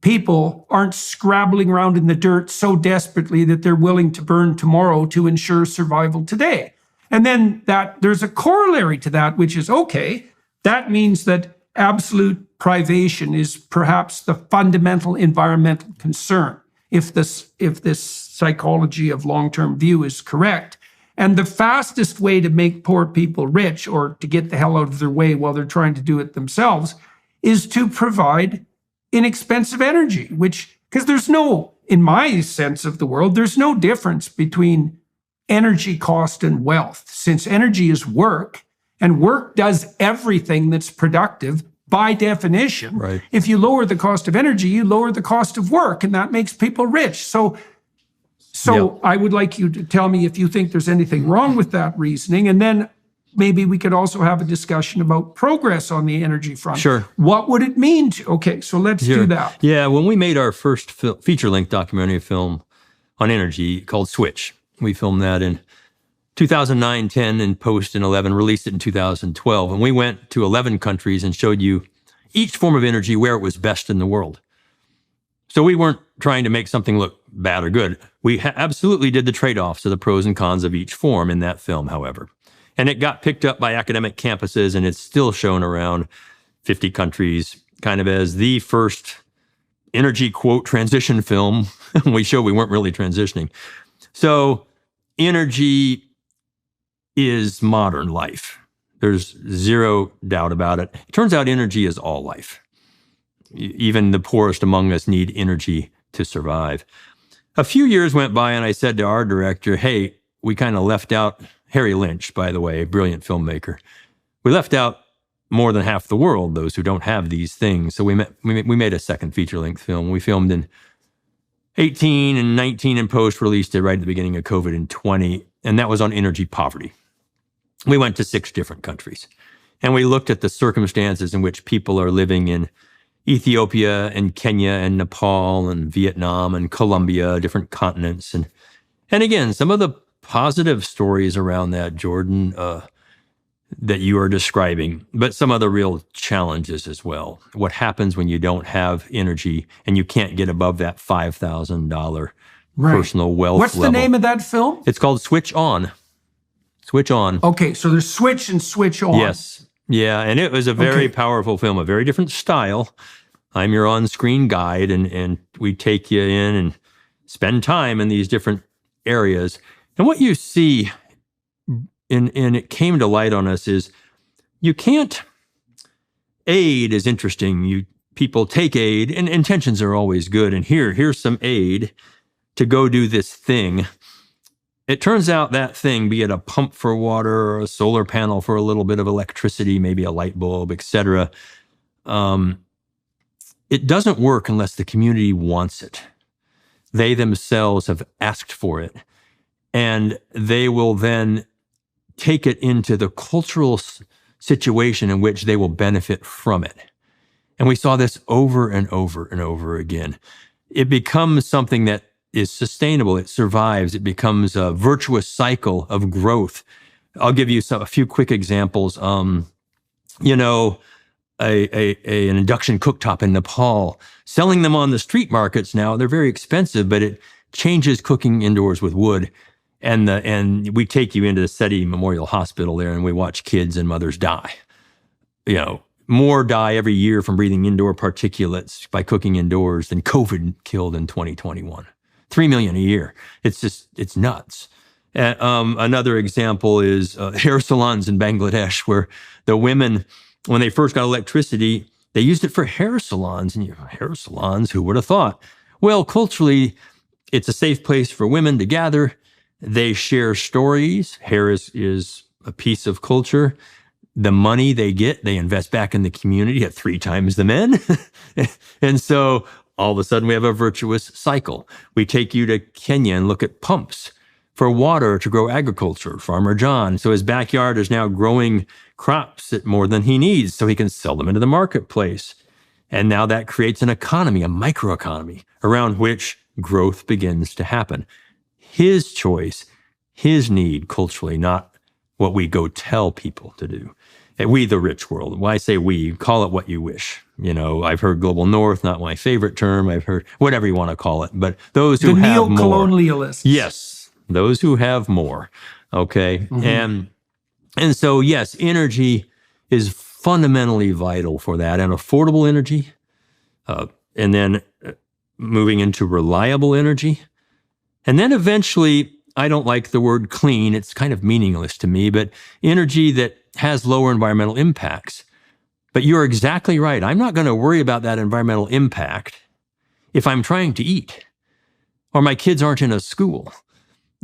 people aren't scrabbling around in the dirt so desperately that they're willing to burn tomorrow to ensure survival today. And then there's a corollary to that, which is, okay, that means that absolute privation is perhaps the fundamental environmental concern, if this psychology of long-term view is correct. And the fastest way to make poor people rich, or to get the hell out of their way while they're trying to do it themselves, is to provide inexpensive energy, because there's no, in my sense of the world, there's no difference between energy cost and wealth, since energy is work, and work does everything that's productive by definition. Right. If you lower the cost of energy, you lower the cost of work, and that makes people rich. So Yep. I would like you to tell me if you think there's anything wrong with that reasoning, and then maybe we could also have a discussion about progress on the energy front. Sure. What would it mean to? Okay, so let's do that. Yeah, when we made our first feature-length documentary film on energy called Switch, we filmed that in 2009, 10, and post in 11, released it in 2012. And we went to 11 countries and showed you each form of energy where it was best in the world. So we weren't trying to make something look bad or good. We absolutely did the trade-offs of the pros and cons of each form in that film, however. And it got picked up by academic campuses, and it's still shown around 50 countries, kind of as the first energy, quote, transition film. We showed we weren't really transitioning. So energy is modern life. There's zero doubt about it. It turns out energy is all life. Even the poorest among us need energy to survive. A few years went by, and I said to our director, hey, we kind of left out Harry Lynch, by the way, a brilliant filmmaker. We left out more than half the world, those who don't have these things. So we made a second feature-length film. We filmed in 18 and 19 and post-released it right at the beginning of COVID in 20, and that was on energy poverty. We went to 6 different countries, and we looked at the circumstances in which people are living in Ethiopia and Kenya and Nepal and Vietnam and Colombia, different continents. And again, some of the positive stories around that, Jordan, that you are describing, but some of the real challenges as well. What happens when you don't have energy and you can't get above that $5,000 personal wealth What's level? The name of that film? It's called Switch On. Switch On. Okay, so there's Switch and Switch On. Yes. Yeah, and it was a very powerful film, a very different style. I'm your on-screen guide, and we take you in and spend time in these different areas. And what you see, and it came to light on us, is you can't, aid is interesting. People take aid, and intentions are always good. And here's some aid to go do this thing. It turns out that thing, be it a pump for water or a solar panel for a little bit of electricity, maybe a light bulb, etc., it doesn't work unless the community wants it. They themselves have asked for it, and they will then take it into the cultural situation in which they will benefit from it. And we saw this over and over and over again. It becomes something that is sustainable. It survives. It becomes a virtuous cycle of growth. I'll give you a few quick examples. An induction cooktop in Nepal, selling them on the street markets now. They're very expensive, but it changes cooking indoors with wood. And we take you into the SETI Memorial Hospital there, and we watch kids and mothers die. More die every year from breathing indoor particulates by cooking indoors than COVID killed in 2021. 3 million a year. It's nuts. Another example is hair salons in Bangladesh, where the women, when they first got electricity, they used it for hair salons. And hair salons, who would have thought? Well, culturally, it's a safe place for women to gather. They share stories. Hair is a piece of culture. The money they get, they invest back in the community at 3 times the men. And so all of a sudden we have a virtuous cycle. We take you to Kenya and look at pumps for water to grow agriculture. Farmer John, so his backyard is now growing crops at more than he needs so he can sell them into the marketplace. And now that creates an economy, a microeconomy, around which growth begins to happen. His choice, his need culturally, not what we go tell people to do. We, the rich world. When I say we, call it what you wish. I've heard global north, not my favorite term. I've heard whatever you want to call it. But those who have more. The neo-colonialists. Yes, those who have more. Okay. Mm-hmm. And so, yes, energy is fundamentally vital for that, and affordable energy. And then moving into reliable energy. And then eventually, I don't like the word clean. It's kind of meaningless to me, but energy that has lower environmental impacts. But you're exactly right. I'm not going to worry about that environmental impact if I'm trying to eat, or my kids aren't in a school,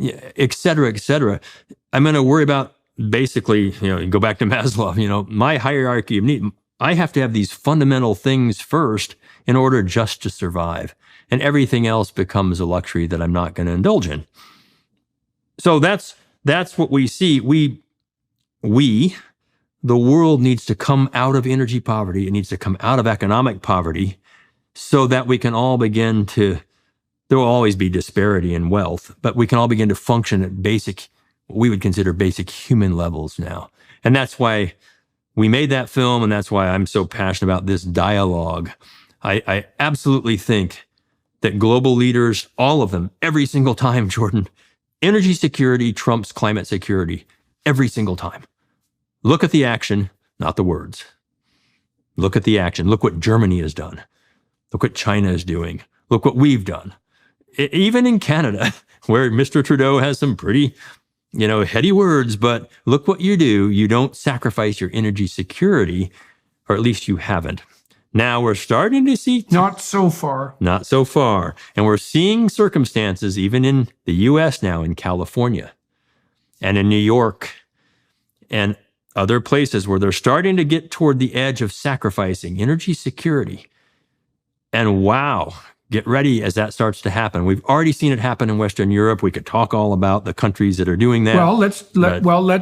et cetera, et cetera. I'm going to worry about basically, you go back to Maslow, my hierarchy of need. I have to have these fundamental things first in order just to survive. And everything else becomes a luxury that I'm not going to indulge in. So that's what we see. The world needs to come out of energy poverty. It needs to come out of economic poverty so that we can all begin to, there will always be disparity in wealth, but we can all begin to function at what we would consider basic human levels now. And that's why we made that film, and that's why I'm so passionate about this dialogue. I absolutely think that global leaders, all of them, every single time, Jordan, energy security trumps climate security every single time. Look at the action, not the words. Look at the action. Look what Germany has done. Look what China is doing. Look what we've done. Even in Canada, where Mr. Trudeau has some pretty, heady words, but look what you do. You don't sacrifice your energy security, or at least you haven't. Now we're starting to see... Not so far. Not so far. And we're seeing circumstances, even in the U.S. now, in California and in New York and other places where they're starting to get toward the edge of sacrificing energy security. And wow, get ready as that starts to happen. We've already seen it happen in Western Europe. We could talk all about the countries that are doing that. Well, let's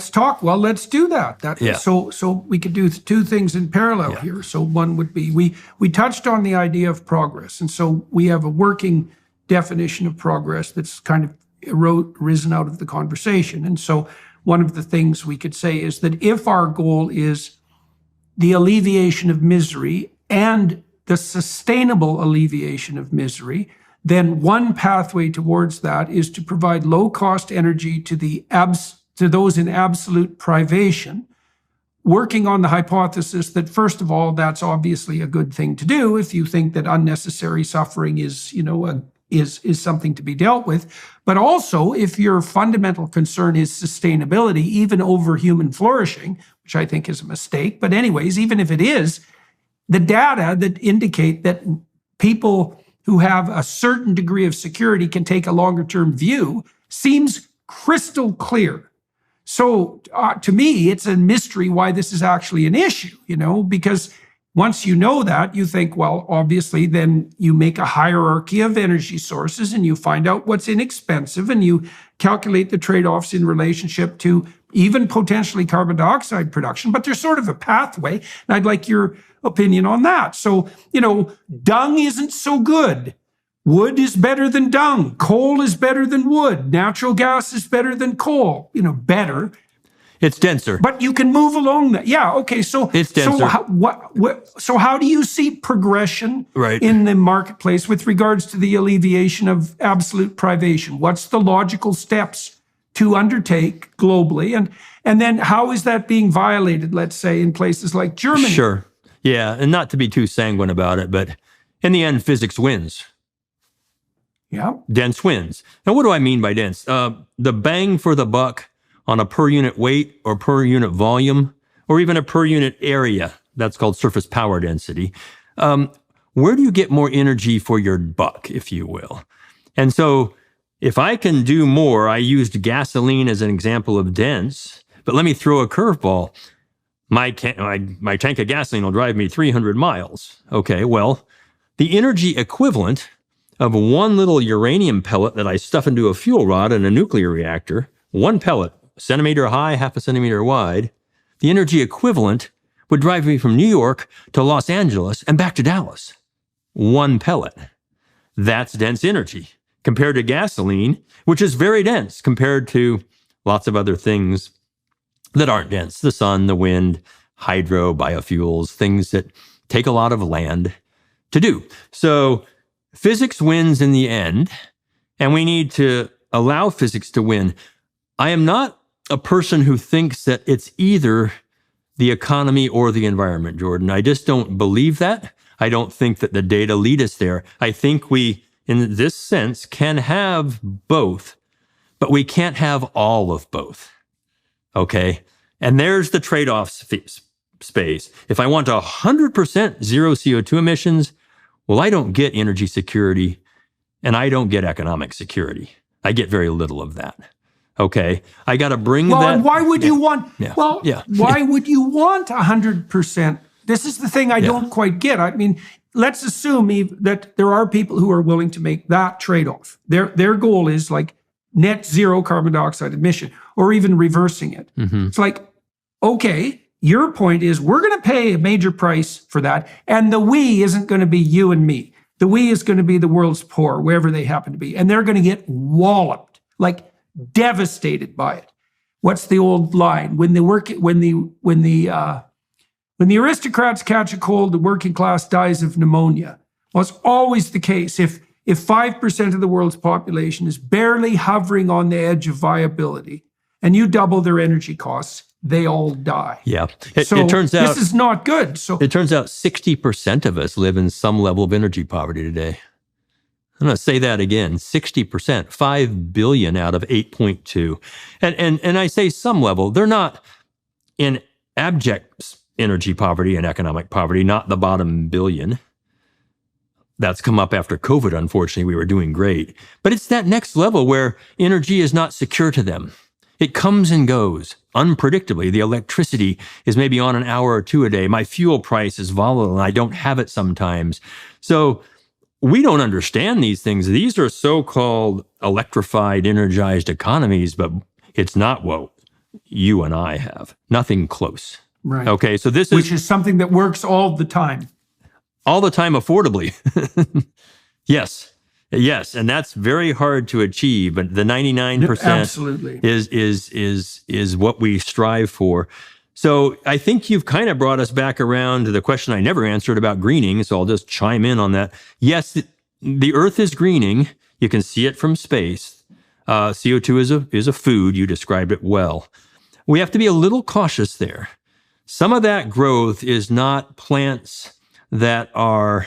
talk. Well, let's do that. Yeah. So we could do 2 things in parallel here. So one would be, we touched on the idea of progress. And so we have a working definition of progress that's kind of risen out of the conversation. And so one of the things we could say is that if our goal is the alleviation of misery and the sustainable alleviation of misery, then one pathway towards that is to provide low-cost energy to those in absolute privation, working on the hypothesis that, first of all, that's obviously a good thing to do if you think that unnecessary suffering is something to be dealt with. But also, if your fundamental concern is sustainability, even over human flourishing, which I think is a mistake, but anyways, even if it is, the data that indicate that people who have a certain degree of security can take a longer-term view seems crystal clear. So to me, it's a mystery why this is actually an issue, because once you know that, you think, well, obviously, then you make a hierarchy of energy sources and you find out what's inexpensive and you calculate the trade-offs in relationship to even potentially carbon dioxide production. But there's sort of a pathway, and I'd like your opinion on that. So, dung isn't so good. Wood is better than dung. Coal is better than wood. Natural gas is better than coal. Better. It's denser. But you can move along that. Yeah, okay. So it's denser. So how do you see progression right. in the marketplace with regards to the alleviation of absolute privation? What's the logical steps to undertake globally? And then how is that being violated, let's say, in places like Germany? Sure. Yeah, and not to be too sanguine about it, but in the end, physics wins. Yeah. Dense winds. Now, what do I mean by dense? The bang for the buck on a per unit weight or per unit volume, or even a per unit area. That's called surface power density. Where do you get more energy for your buck, if you will? And so if I can do more, I used gasoline as an example of dense, but let me throw a curveball. My tank of gasoline will drive me 300 miles. Okay, well, the energy equivalent of one little uranium pellet that I stuff into a fuel rod in a nuclear reactor, one pellet, a centimeter high, half a centimeter wide, the energy equivalent would drive me from New York to Los Angeles and back to Dallas. One pellet. That's dense energy compared to gasoline, which is very dense compared to lots of other things that aren't dense. The sun, the wind, hydro, biofuels, things that take a lot of land to do. So physics wins in the end, and we need to allow physics to win. I am not a person who thinks that it's either the economy or the environment, Jordan. I just don't believe that. I don't think that the data lead us there. I think we, in this sense, can have both, but we can't have all of both. Okay? And there's the trade-off space. If I want 100% zero CO2 emissions, well, I don't get energy security and I don't get economic security. I get very little of that. Okay? I got to bring that. And why would you want, why would you want 100%? This is the thing I don't quite get. I mean, let's assume that there are people who are willing to make that trade-off. Their goal is like net zero carbon dioxide emission, or even reversing it. Mm-hmm. It's like, okay, your point is we're going to pay a major price for that, and the we isn't going to be you and me. The we is going to be the world's poor, wherever they happen to be, and they're going to get walloped, like devastated by it. What's the old line? When the aristocrats catch a cold, the working class dies of pneumonia. Well, it's always the case. If 5% of the world's population is barely hovering on the edge of viability, and you double their energy costs, they all die. Yeah. It turns out this is not good. So it turns out 60% of us live in some level of energy poverty today. I'm going to say that again, 60%, 5 billion out of 8.2. And I say some level, they're not in abject energy poverty and economic poverty, not the bottom billion. That's come up after COVID, unfortunately. We were doing great. But it's that next level where energy is not secure to them. It comes and goes unpredictably. The electricity is maybe on an hour or two a day. My fuel price is volatile and I don't have it sometimes. So we don't understand these things. These are so-called electrified, energized economies, but it's not what you and I have. Nothing close. Right. Okay, so this which is something that works all the time. All the time affordably. Yes, and that's very hard to achieve, but the 99% absolutely is what we strive for. So I think you've kind of brought us back around to the question I never answered about greening, so I'll just chime in on that. Yes, the Earth is greening. You can see it from space. CO2 is a food. You described it well. We have to be a little cautious there. Some of that growth is not plants that are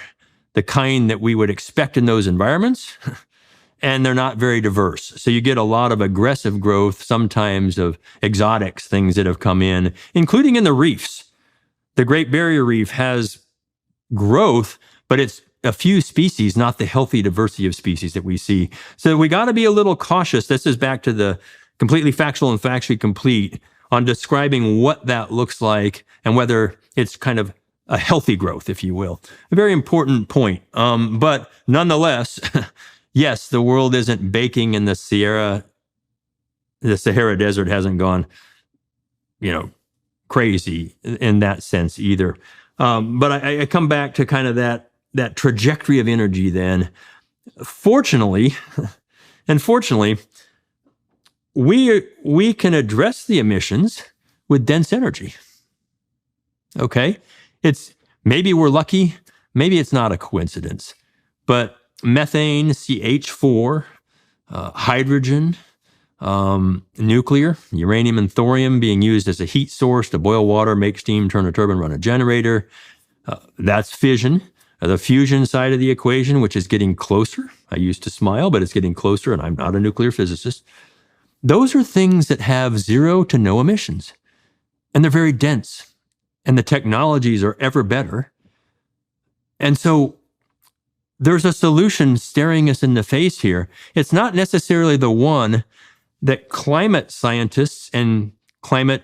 the kind that we would expect in those environments, and they're not very diverse. So you get a lot of aggressive growth, sometimes of exotics, things that have come in, including in the reefs. The Great Barrier Reef has growth, but it's a few species, not the healthy diversity of species that we see. So we got to be a little cautious. This is back to the completely factual and factually complete on describing what that looks like and whether it's kind of a healthy growth, if you will. A very important point. But nonetheless, yes, the world isn't baking in the Sahara Desert hasn't gone, crazy in that sense either. But I come back to kind of that trajectory of energy then. Fortunately, we can address the emissions with dense energy. Okay? Maybe we're lucky, maybe it's not a coincidence, but methane, CH4, hydrogen, nuclear, uranium and thorium being used as a heat source to boil water, make steam, turn a turbine, run a generator. That's fission. the fusion side of the equation, which is getting closer. I used to smile, but it's getting closer, and I'm not a nuclear physicist. Those are things that have zero to no emissions, and they're very dense, and the technologies are ever better. And so there's a solution staring us in the face here. It's not necessarily the one that climate scientists and climate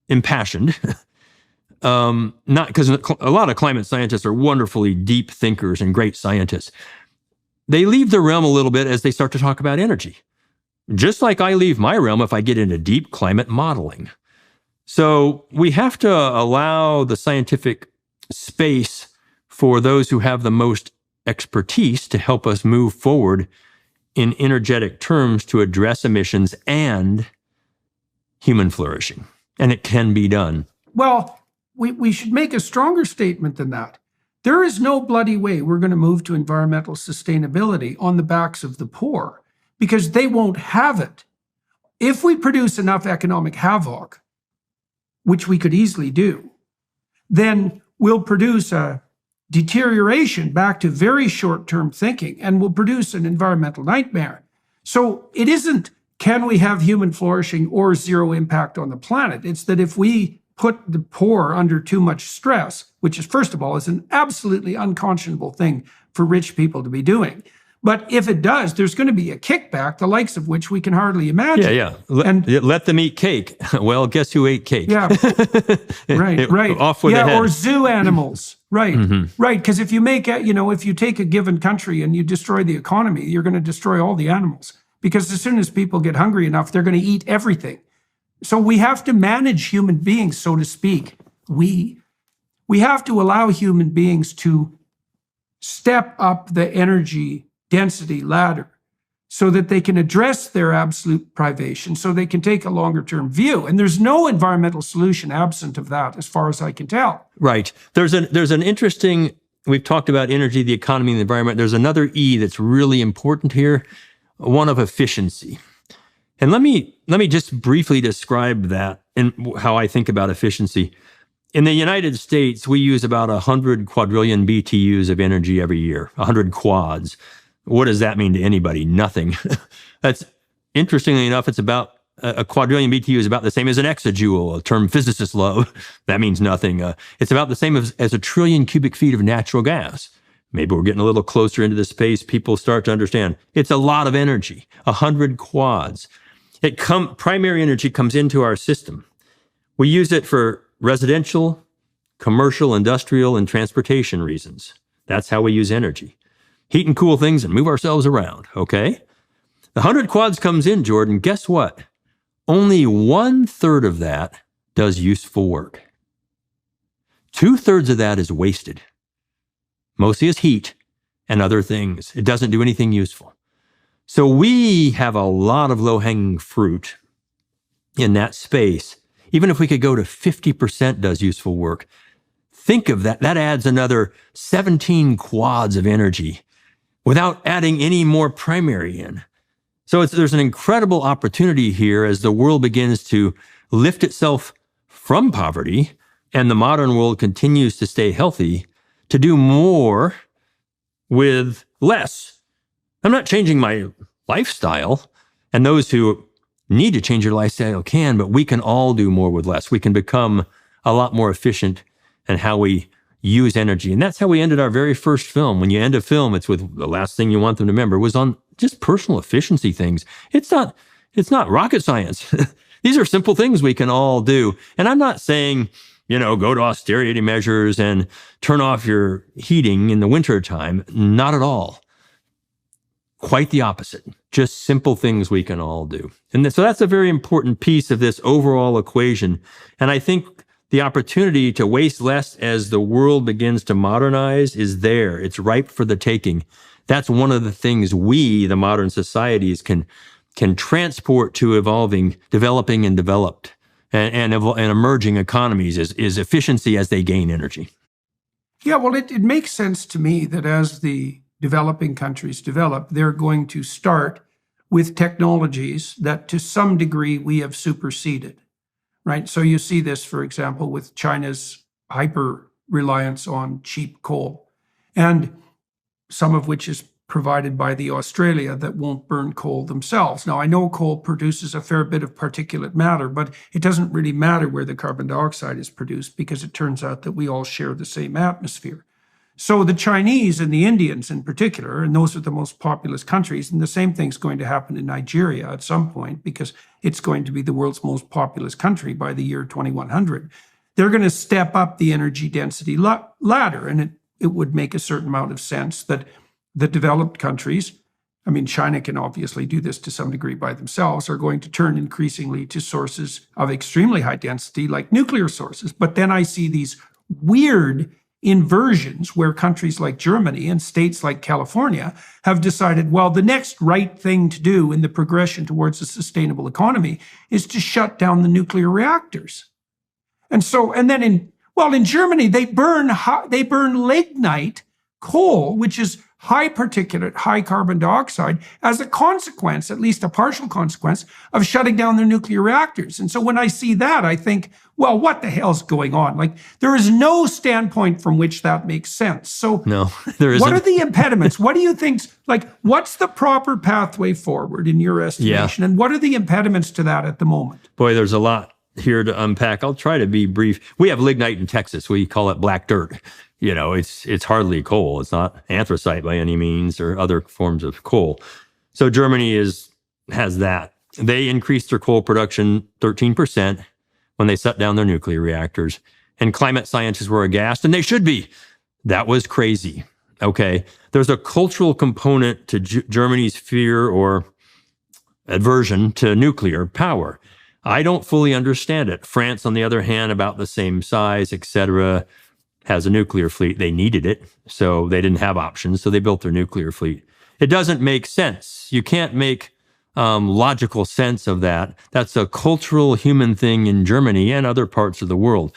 impassioned, not because a lot of climate scientists are wonderfully deep thinkers and great scientists. They leave the realm a little bit as they start to talk about energy. Just like I leave my realm if I get into deep climate modeling. So we have to allow the scientific space for those who have the most expertise to help us move forward in energetic terms to address emissions and human flourishing. And it can be done. Well, we should make a stronger statement than that. There is no bloody way we're going to move to environmental sustainability on the backs of the poor, because they won't have it. If we produce enough economic havoc, which we could easily do, then we'll produce a deterioration back to very short-term thinking, and we'll produce an environmental nightmare. So it isn't, can we have human flourishing or zero impact on the planet? It's that if we put the poor under too much stress, which is, first of all, is an absolutely unconscionable thing for rich people to be doing. But if it does, there's going to be a kickback, the likes of which we can hardly imagine. Yeah. Let them eat cake. Well, guess who ate cake? Yeah, right. Off with the head. Or zoo animals. Right, right. Because if you make, if you take a given country and you destroy the economy, you're going to destroy all the animals. Because as soon as people get hungry enough, they're going to eat everything. So we have to manage human beings, so to speak. We have to allow human beings to step up the energy density ladder so that they can address their absolute privation, so they can take a longer term view. And there's no environmental solution absent of that, as far as I can tell. Right. There's an interesting, we've talked about energy, the economy, and the environment. There's another E that's really important here, one of efficiency. And let me just briefly describe that and how I think about efficiency. In the United States, we use about 100 quadrillion BTUs of energy every year, 100 quads. What does that mean to anybody? Nothing. That's, interestingly enough, it's about a quadrillion BTU is about the same as an exajoule, a term physicists love. That means nothing. It's about the same as a trillion cubic feet of natural gas. Maybe we're getting a little closer into the space. People start to understand it's a lot of energy, 100 quads. Primary energy comes into our system. We use it for residential, commercial, industrial, and transportation reasons. That's how we use energy. Heat and cool things and move ourselves around, okay? The 100 quads comes in, Jordan. Guess what? Only 1/3 of that does useful work. 2/3 of that is wasted. Mostly as heat and other things. It doesn't do anything useful. So we have a lot of low-hanging fruit in that space. Even if we could go to 50% does useful work, think of that. That adds another 17 quads of energy without adding any more primary in. So there's an incredible opportunity here as the world begins to lift itself from poverty and the modern world continues to stay healthy, to do more with less. I'm not changing my lifestyle, and those who need to change their lifestyle can, but we can all do more with less. We can become a lot more efficient in how we use energy. And that's how we ended our very first film. When you end a film, it's with the last thing you want them to remember was on just personal efficiency things. It's not rocket science. These are simple things we can all do. And I'm not saying, go to austerity measures and turn off your heating in the winter time. Not at all. Quite the opposite. Just simple things we can all do. And so that's a very important piece of this overall equation. And I think the opportunity to waste less as the world begins to modernize is there. It's ripe for the taking. That's one of the things we, the modern societies, can transport to evolving, developing and developed and emerging economies is efficiency as they gain energy. Yeah, well, it makes sense to me that as the developing countries develop, they're going to start with technologies that to some degree we have superseded, right? So you see this, for example, with China's hyper reliance on cheap coal, and some of which is provided by the Australia that won't burn coal themselves. Now, I know coal produces a fair bit of particulate matter, but it doesn't really matter where the carbon dioxide is produced because it turns out that we all share the same atmosphere. So the Chinese and the Indians in particular, and those are the most populous countries, and the same thing's going to happen in Nigeria at some point because it's going to be the world's most populous country by the year 2100. They're going to step up the energy density ladder, and it would make a certain amount of sense that the developed countries, I mean, China can obviously do this to some degree by themselves, are going to turn increasingly to sources of extremely high density like nuclear sources. But then I see these weird inversions where countries like Germany and states like California have decided, well, the next right thing to do in the progression towards a sustainable economy is to shut down the nuclear reactors. And then in Germany, they burn lignite coal, which is high particulate, high carbon dioxide, as a consequence, at least a partial consequence, of shutting down their nuclear reactors. And so when I see that, I think, well, what the hell's going on? Like, there is no standpoint from which that makes sense. So no, there isn't. What are the impediments? What do you think, like, what's the proper pathway forward in your estimation? Yeah. And what are the impediments to that at the moment? Boy, there's a lot here to unpack. I'll try to be brief. We have lignite in Texas. We call it black dirt. You know, it's hardly coal. It's not anthracite by any means or other forms of coal. So Germany has that. They increased their coal production 13% when they shut down their nuclear reactors. And climate scientists were aghast, and they should be. That was crazy. Okay. There's a cultural component to Germany's fear or aversion to nuclear power. I don't fully understand it. France, on the other hand, about the same size, etc., has a nuclear fleet. They needed it, so they didn't have options, so they built their nuclear fleet. It doesn't make sense. You can't make logical sense of that. That's a cultural human thing in Germany and other parts of the world.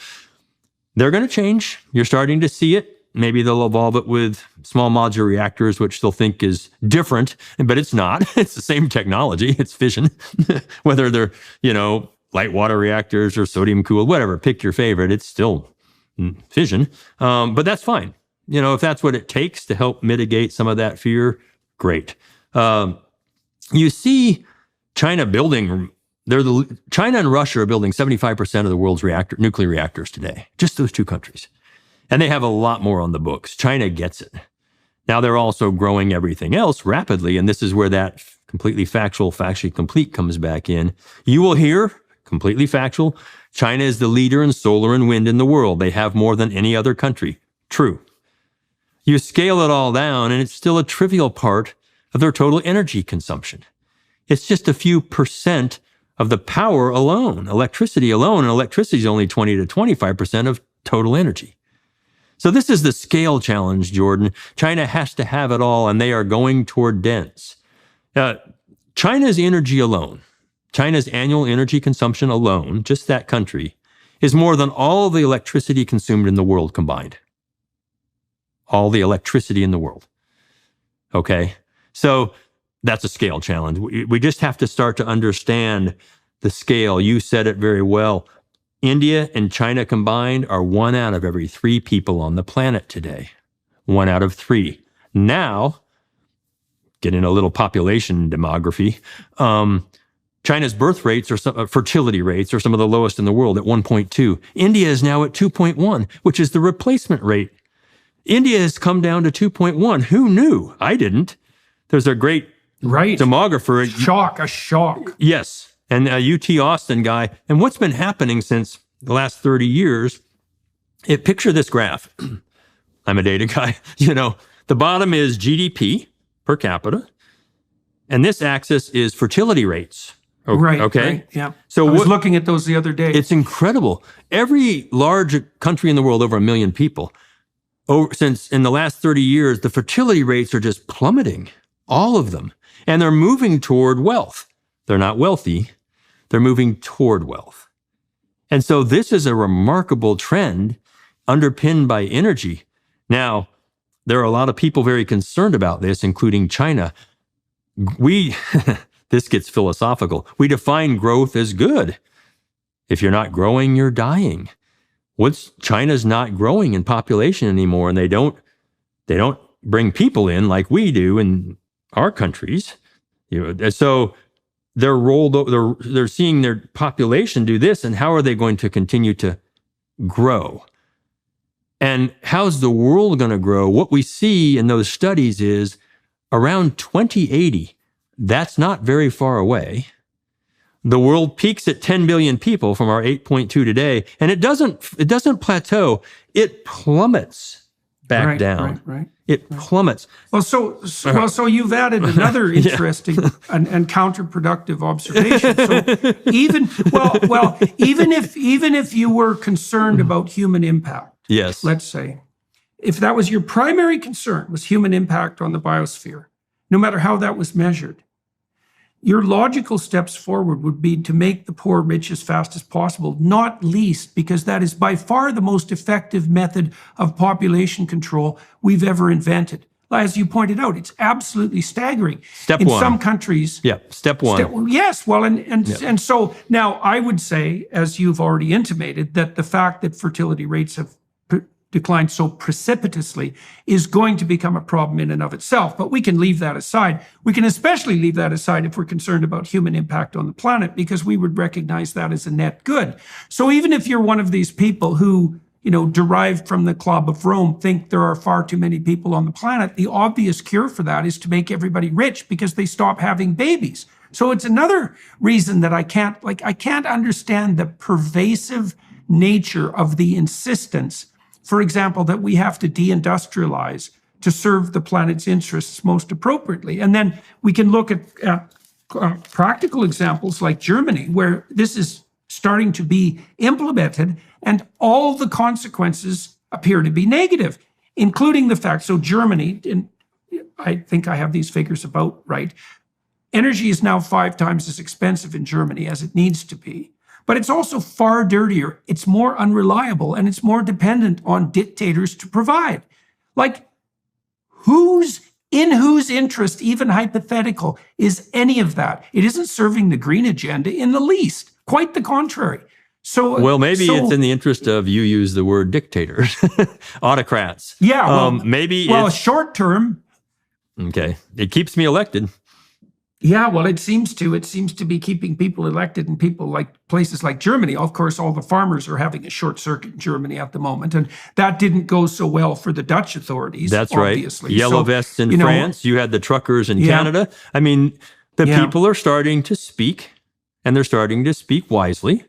They're going to change. You're starting to see it. Maybe they'll evolve it with small modular reactors, which they'll think is different, but it's not. It's the same technology. It's fission. Whether they're, light water reactors or sodium cooled, whatever, pick your favorite. It's still fission. But that's fine. If that's what it takes to help mitigate some of that fear, great. You see China building, China and Russia are building 75% of the world's nuclear reactors today. Just those two countries. And they have a lot more on the books. China gets it. Now they're also growing everything else rapidly. And this is where that completely factual, factually complete comes back in. You will hear, completely factual, China is the leader in solar and wind in the world. They have more than any other country. True. You scale it all down, and it's still a trivial part of their total energy consumption. It's just a few percent of the power alone, electricity alone, and electricity is only 20 to 25% of total energy. So this is the scale challenge, Jordan. China has to have it all, and they are going toward dense. China's energy alone, China's annual energy consumption alone, just that country, is more than all the electricity consumed in the world combined. All the electricity in the world. Okay? So that's a scale challenge. We just have to start to understand the scale. You said it very well. India and China combined are 1 out of every 3 people on the planet today. 1 out of 3. Now, getting a little population demography, China's birth rates or fertility rates are some of the lowest in the world at 1.2. India is now at 2.1, which is the replacement rate. India has come down to 2.1. Who knew? I didn't. There's a great demographer. A shock. Yes. And a UT Austin guy. And what's been happening since the last 30 years, picture this graph. I'm a data guy. The bottom is GDP per capita. And this axis is fertility rates. Right. Okay. Right, yeah. So I was looking at those the other day. It's incredible. Every large country in the world, over 1 million people, since in the last 30 years, the fertility rates are just plummeting. All of them. And they're moving toward wealth. They're not wealthy. They're moving toward wealth. And so this is a remarkable trend underpinned by energy. Now, there are a lot of people very concerned about this, including China. This gets philosophical. We define growth as good. If you're not growing, you're dying. China's not growing in population anymore, and they don't bring people in like we do in our countries. So they're seeing their population do this, and how are they going to continue to grow? And how's the world going to grow? What we see in those studies is around 2080, that's not very far away. The world peaks at 10 billion people from our 8.2 today, and it doesn't plateau. It plummets back down. Right. It plummets. Well, so you've added another interesting and counterproductive observation. So even if you were concerned about human impact, yes, let's say, if that was your primary concern, was human impact on the biosphere, no matter how that was measured, your logical steps forward would be to make the poor rich as fast as possible, not least because that is by far the most effective method of population control we've ever invented. As you pointed out, it's absolutely staggering. Step in one. some countries. Yeah, step one. Yes, well, and so now I would say, as you've already intimated, that the fact that fertility rates have declined so precipitously is going to become a problem in and of itself. But we can leave that aside. We can especially leave that aside if we're concerned about human impact on the planet, because we would recognize that as a net good. So even if you're one of these people who, derived from the Club of Rome, think there are far too many people on the planet, the obvious cure for that is to make everybody rich because they stop having babies. So it's another reason that I can't understand the pervasive nature of the insistence, for example, that we have to deindustrialize to serve the planet's interests most appropriately. And then we can look at practical examples like Germany, where this is starting to be implemented, and all the consequences appear to be negative, including the fact, so Germany, and I think I have these figures about right, energy is now 5 times as expensive in Germany as it needs to be. But it's also far dirtier, it's more unreliable, and it's more dependent on dictators to provide. Like, in whose interest, even hypothetical, is any of that? It isn't serving the green agenda in the least. Quite the contrary. So, maybe it's in the interest of, you use the word dictators, autocrats. Yeah, maybe short term. Okay, it keeps me elected. Yeah, well, it seems to be keeping people elected in places like Germany. Of course, all the farmers are having a short circuit in Germany at the moment, and that didn't go so well for the Dutch authorities. That's obviously. Right. Yellow vests in France. You had the truckers in Canada. I mean, the people are starting to speak, and they're starting to speak wisely.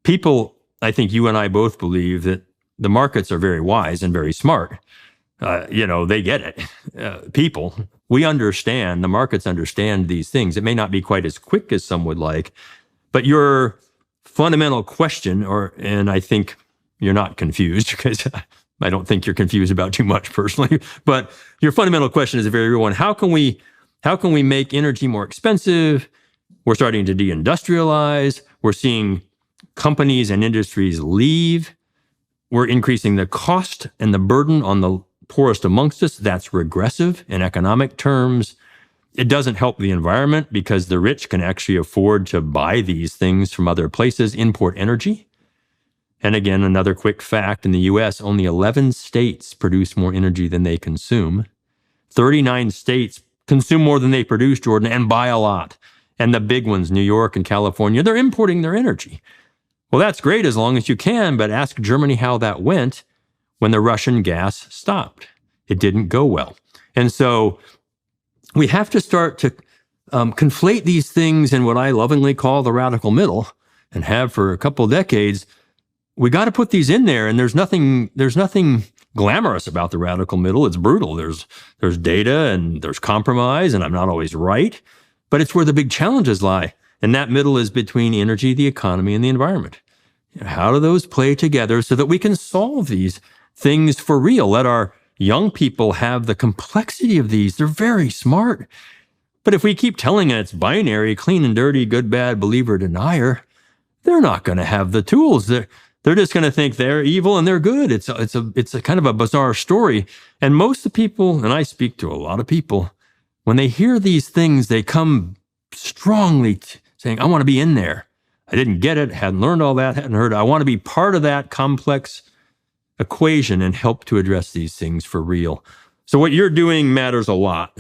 People, I think you and I both believe that the markets are very wise and very smart. They get it. People, we understand, the markets understand these things. It may not be quite as quick as some would like, but your fundamental question, and I think you're not confused, because I don't think you're confused about too much personally, but your fundamental question is a very real one. How can we make energy more expensive? We're starting to deindustrialize. We're seeing companies and industries leave. We're increasing the cost and the burden on the poorest amongst us. That's regressive in economic terms. It doesn't help the environment because the rich can actually afford to buy these things from other places, import energy. And again, another quick fact, in the US, only 11 states produce more energy than they consume. 39 states consume more than they produce, Jordan, and buy a lot. And the big ones, New York and California, they're importing their energy. Well, that's great as long as you can, but ask Germany how that went when the Russian gas stopped. It didn't go well. And so we have to start to conflate these things in what I lovingly call the radical middle, and have for a couple of decades. We got to put these in there, and there's nothing glamorous about the radical middle. It's brutal. There's data and there's compromise, and I'm not always right, but it's where the big challenges lie. And that middle is between energy, the economy, and the environment. How do those play together so that we can solve these things for real? Let our young people have the complexity of these. They're very smart. But if we keep telling it it's binary, clean and dirty, good, bad, believer, denier, they're not going to have the tools. They're just going to think they're evil and they're good. It's a kind of a bizarre story. And most of the people, and I speak to a lot of people, when they hear these things, they come strongly saying, I want to be in there. I didn't get it, hadn't learned all that, hadn't heard. I want to be part of that complex equation and help to address these things for real. So what you're doing matters a lot.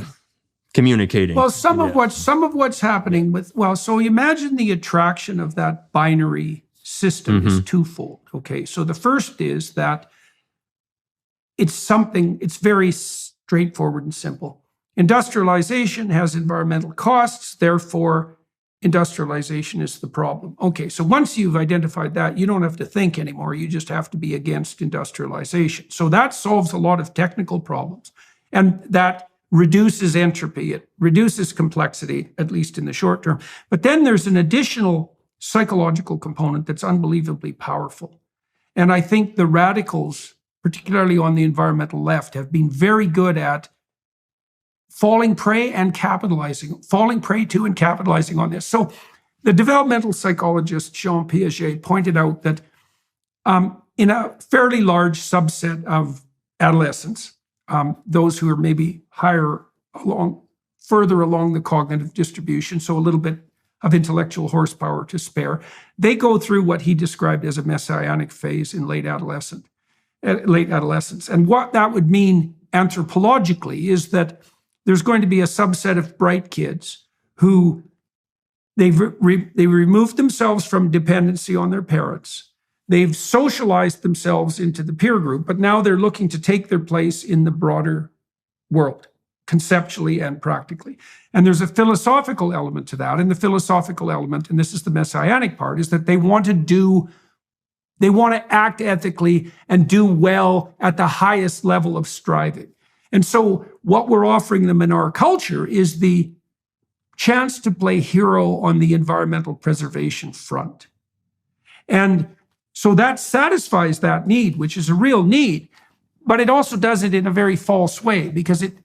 Communicating. Well, some of what's happening with, so imagine the attraction of that binary system is twofold. Okay. So the first is that it's very straightforward and simple. Industrialization has environmental costs, therefore industrialization is the problem. Okay, so once you've identified that, you don't have to think anymore. You just have to be against industrialization. So that solves a lot of technical problems. And that reduces entropy. It reduces complexity, at least in the short term. But then there's an additional psychological component that's unbelievably powerful. And I think the radicals, particularly on the environmental left, have been very good at falling prey to and capitalizing on this. So the developmental psychologist Jean Piaget pointed out that in a fairly large subset of adolescents, those who are maybe further along the cognitive distribution, so a little bit of intellectual horsepower to spare, they go through what he described as a messianic phase in late adolescence. And what that would mean anthropologically is that there's going to be a subset of bright kids who they removed themselves from dependency on their parents. They've socialized themselves into the peer group, but now they're looking to take their place in the broader world, conceptually and practically. And there's a philosophical element to that. And the philosophical element, and this is the messianic part, is that they want to act ethically and do well at the highest level of striving. And so what we're offering them in our culture is the chance to play hero on the environmental preservation front. And so that satisfies that need, which is a real need, but it also does it in a very false way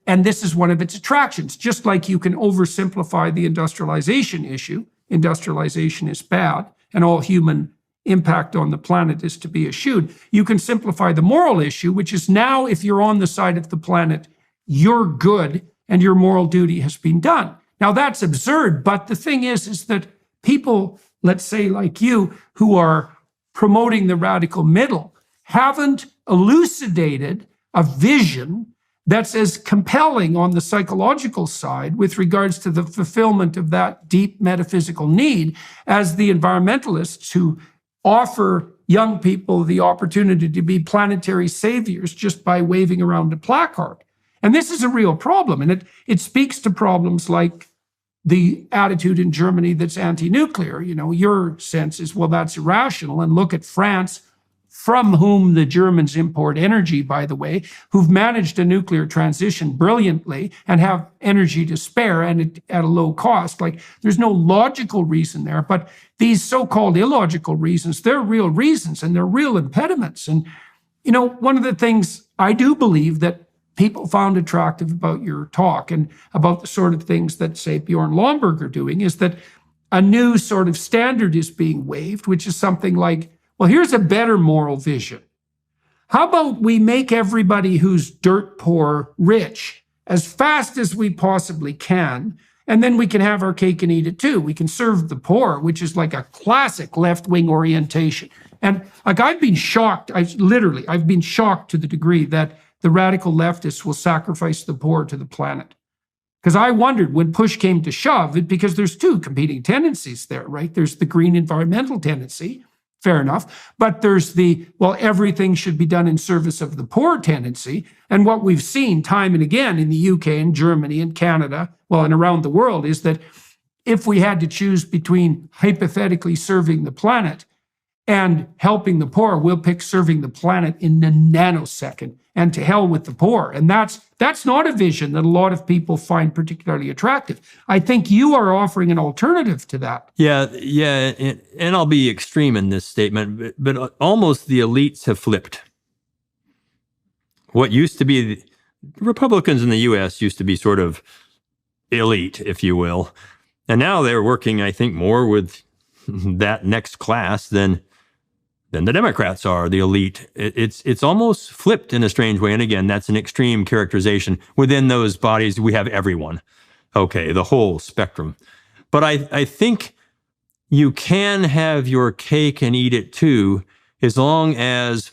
and this is one of its attractions. Just like you can oversimplify the industrialization issue, industrialization is bad, and all human impact on the planet is to be eschewed. You can simplify the moral issue, which is now if you're on the side of the planet, you're good and your moral duty has been done. Now that's absurd, but the thing is that people, let's say like you, who are promoting the radical middle, haven't elucidated a vision that's as compelling on the psychological side with regards to the fulfillment of that deep metaphysical need as the environmentalists who offer young people the opportunity to be planetary saviors just by waving around a placard. And this is a real problem. And it speaks to problems like the attitude in Germany that's anti-nuclear. Your sense is, well, that's irrational. And look at France, from whom the Germans import energy, by the way, who've managed a nuclear transition brilliantly and have energy to spare and at a low cost. Like, there's no logical reason there, but these so-called illogical reasons, they're real reasons and they're real impediments. And, one of the things I do believe that people found attractive about your talk and about the sort of things that, say, Bjorn Lomborg are doing is that a new sort of standard is being waived, which is something like, well, here's a better moral vision. How about we make everybody who's dirt poor rich as fast as we possibly can, and then we can have our cake and eat it too. We can serve the poor, which is like a classic left-wing orientation. And like I've been shocked to the degree that the radical leftists will sacrifice the poor to the planet. Because I wondered when push came to shove, because there's two competing tendencies there, right? There's the green environmental tendency, fair enough. But there's everything should be done in service of the poor tendency. And what we've seen time and again in the UK and Germany and Canada, and around the world, is that if we had to choose between hypothetically serving the planet and helping the poor, we'll pick serving the planet in a nanosecond, and to hell with the poor. And that's not a vision that a lot of people find particularly attractive. I think you are offering an alternative to that. Yeah, and I'll be extreme in this statement, but almost the elites have flipped. What used to be, the Republicans in the U.S. used to be sort of elite, if you will, and now they're working, I think, more with that next class than the Democrats are, the elite. It's almost flipped in a strange way. And again, that's an extreme characterization. Within those bodies, we have everyone. Okay, the whole spectrum. But I think you can have your cake and eat it too, as long as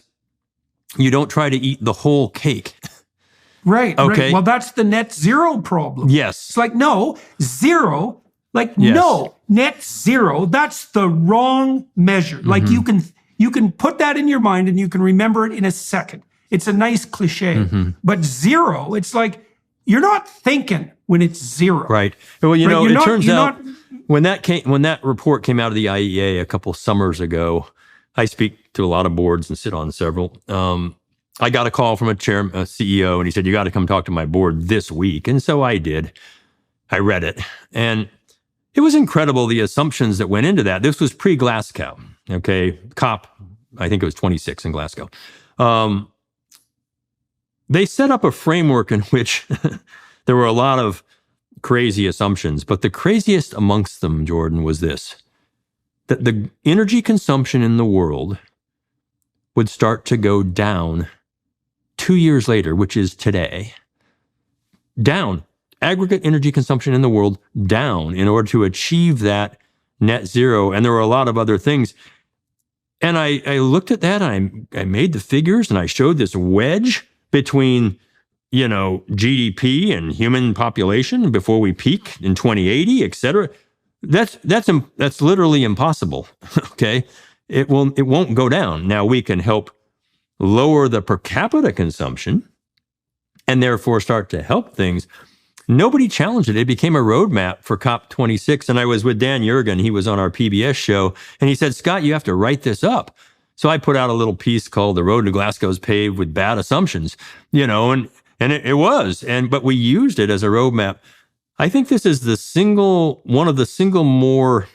you don't try to eat the whole cake. Right. Okay. Right. Well, that's the net zero problem. Yes. It's like, no, zero. Like, Yes. no, net zero. That's the wrong measure. Like you can put that in your mind and you can remember it in a second. It's a nice cliche. But zero, it's like you're not thinking when it's zero. Right. Well, Right, it you're not- turns you're out not- when that report came out of the IEA a couple summers ago, I speak to a lot of boards and sit on several. I got a call from a CEO, and he said, "You got to come talk to my board this week." And so I did. I read it, and it was incredible the assumptions that went into that. This was pre-Glasgow. Okay, COP, I think it was 26 in Glasgow. They set up a framework in which there were a lot of crazy assumptions, but the craziest amongst them, Jordan, was this: that the energy consumption in the world would start to go down 2 years later, which is today. Down. Aggregate energy consumption in the world down in order to achieve that net zero. And there were a lot of other things. And I looked at that, and I made the figures, and I showed this wedge between GDP and human population before we peak in 2080, et cetera. That's literally impossible. Okay, it won't go down. Now we can help lower the per capita consumption, and therefore start to help things. Nobody challenged it. It became a roadmap for COP26. And I was with Dan Yergin. He was on our PBS show, and he said, "Scott, you have to write this up." So I put out a little piece called "The Road to Glasgow is Paved with Bad Assumptions," and it was. But we used it as a roadmap. I think this is one of the single more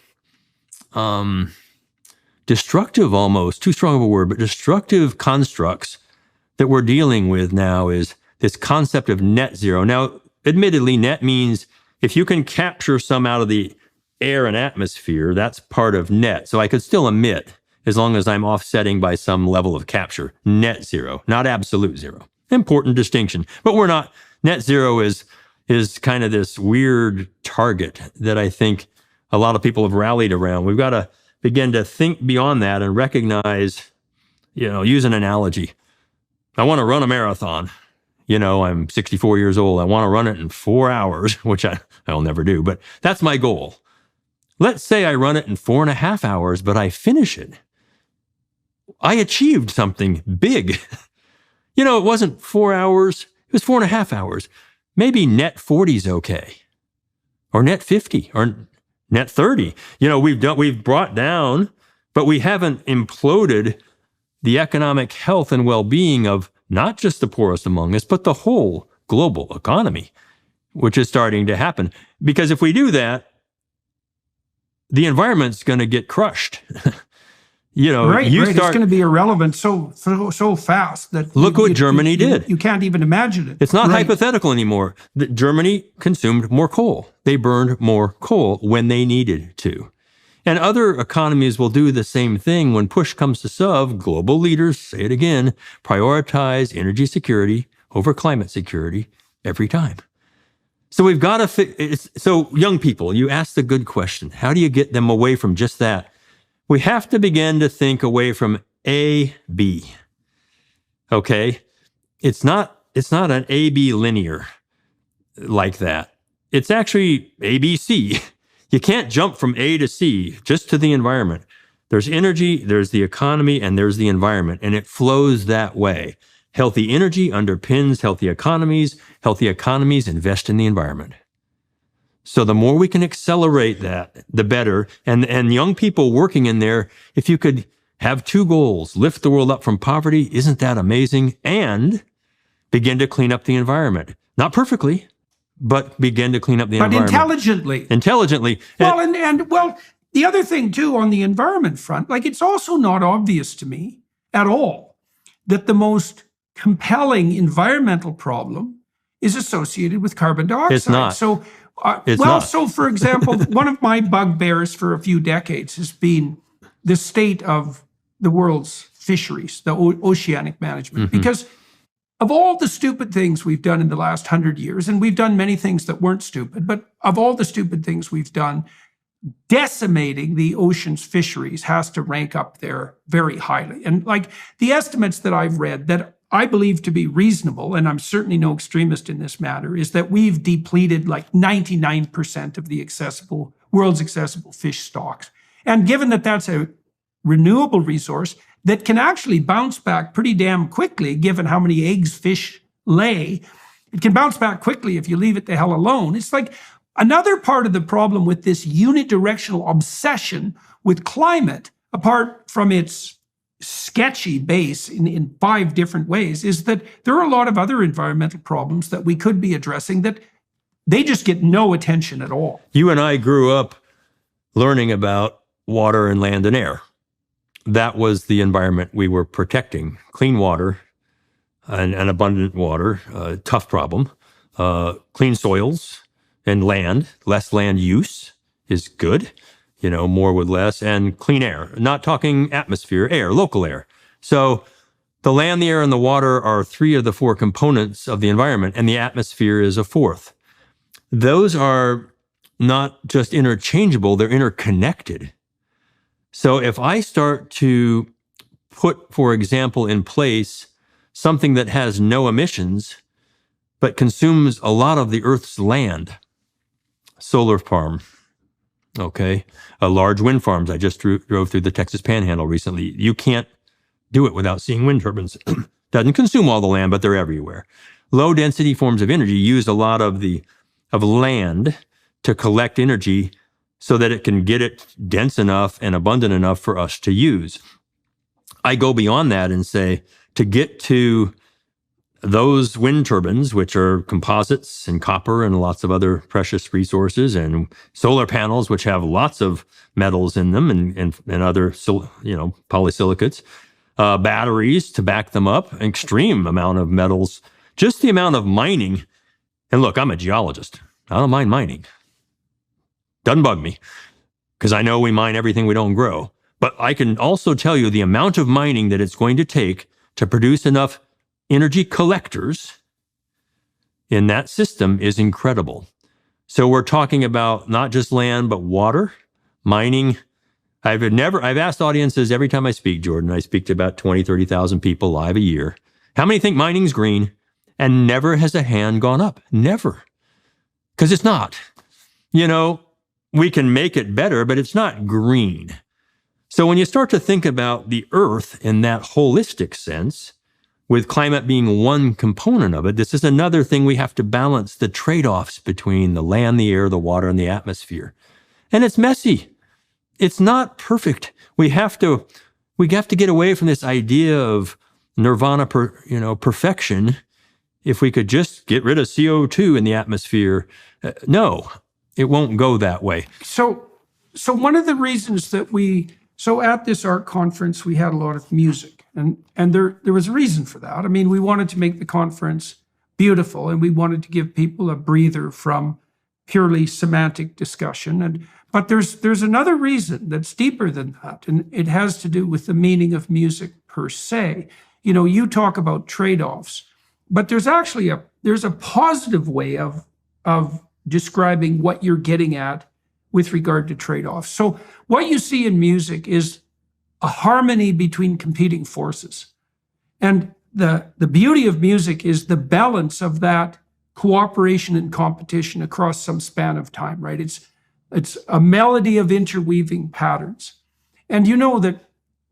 destructive, almost too strong of a word, but destructive constructs that we're dealing with now is this concept of net zero. Now, admittedly, net means if you can capture some out of the air and atmosphere, that's part of net. So I could still emit as long as I'm offsetting by some level of capture. Net zero, not absolute zero. Important distinction. But we're not. Net zero is kind of this weird target that I think a lot of people have rallied around. We've got to begin to think beyond that and recognize, use an analogy. I want to run a marathon. I'm 64 years old. I want to run it in 4 hours, which I'll never do, but that's my goal. Let's say I run it in 4.5 hours, but I finish it. I achieved something big. It wasn't 4 hours. It was 4.5 hours. Maybe net 40 is okay, or net 50, or net 30. We've brought down, but we haven't imploded the economic health and well-being of not just the poorest among us, but the whole global economy, which is starting to happen. Because if we do that, the environment's going to get crushed. It's going to be irrelevant so fast that look what Germany did. You can't even imagine it. It's not hypothetical anymore. Germany consumed more coal. They burned more coal when they needed to. And other economies will do the same thing when push comes to shove. Global leaders, say it again, prioritize energy security over climate security every time. So we've got to so young people, you asked a good question. How do you get them away from just that? We have to begin to think away from A, B. Okay? It's not an A-B linear like that. It's actually A-B-C. You can't jump from A to C just to the environment. There's energy, there's the economy, and there's the environment, and it flows that way. Healthy energy underpins healthy economies. Healthy economies invest in the environment. So the more we can accelerate that, the better. And young people working in there, if you could have two goals, lift the world up from poverty, isn't that amazing? And begin to clean up the environment. Not perfectly, but begin to clean up the environment. But intelligently. Intelligently. Well, the other thing too on the environment front, like it's also not obvious to me at all that the most compelling environmental problem is associated with carbon dioxide. It's not. So, not. So for example, one of my bugbears for a few decades has been the state of the world's fisheries, the oceanic management, because of all the stupid things we've done in the last 100 years, and we've done many things that weren't stupid, but of all the stupid things we've done, decimating the ocean's fisheries has to rank up there very highly. And like the estimates that I've read that I believe to be reasonable, and I'm certainly no extremist in this matter, is that we've depleted like 99% of the world's accessible fish stocks. And given that that's a renewable resource that can actually bounce back pretty damn quickly, given how many eggs fish lay, it can bounce back quickly if you leave it the hell alone. It's like another part of the problem with this unidirectional obsession with climate, apart from its sketchy base in 5 different ways, is that there are a lot of other environmental problems that we could be addressing that they just get no attention at all. You and I grew up learning about water and land and air. That was the environment we were protecting. Clean water and abundant water, tough problem. Clean soils and land, less land use is good, more with less, and clean air. Not talking atmosphere, air, local air. So the land, the air, and the water are 3 of the 4 components of the environment, and the atmosphere is a 4th. Those are not just interchangeable, they're interconnected. So if I start to put, for example, in place something that has no emissions, but consumes a lot of the Earth's land, solar farm, okay, large wind farms. I just drove through the Texas Panhandle recently. You can't do it without seeing wind turbines. Doesn't consume all the land, but they're everywhere. Low density forms of energy use a lot of land to collect energy so that it can get it dense enough and abundant enough for us to use. I go beyond that and say, to get to those wind turbines, which are composites and copper and lots of other precious resources, and solar panels, which have lots of metals in them and other polysilicates, batteries to back them up, an extreme amount of metals, just the amount of mining. And look, I'm a geologist. I don't mind mining. Doesn't bug me, because I know we mine everything we don't grow. But I can also tell you the amount of mining that it's going to take to produce enough energy collectors in that system is incredible. So we're talking about not just land, but water, mining. I've asked audiences every time I speak, Jordan, I speak to about 20, 30,000 people live a year. How many think mining's green? And never has a hand gone up. Never. Because it's not. We can make it better, but it's not green. So when you start to think about the Earth in that holistic sense, with climate being one component of it, this is another thing we have to balance the trade-offs between the land, the air, the water, and the atmosphere. And it's messy. It's not perfect. We have to get away from this idea of nirvana, perfection. If we could just get rid of CO2 in the atmosphere, no, it won't go that way. So one of the reasons that at this art conference, we had a lot of music, and there was a reason for that. I mean, we wanted to make the conference beautiful, and we wanted to give people a breather from purely semantic discussion. But there's another reason that's deeper than that, and it has to do with the meaning of music per se. You talk about trade-offs, but there's actually a positive way of describing what you're getting at with regard to trade-offs. So what you see in music is a harmony between competing forces. And the beauty of music is the balance of that cooperation and competition across some span of time, right? It's a melody of interweaving patterns. And you know that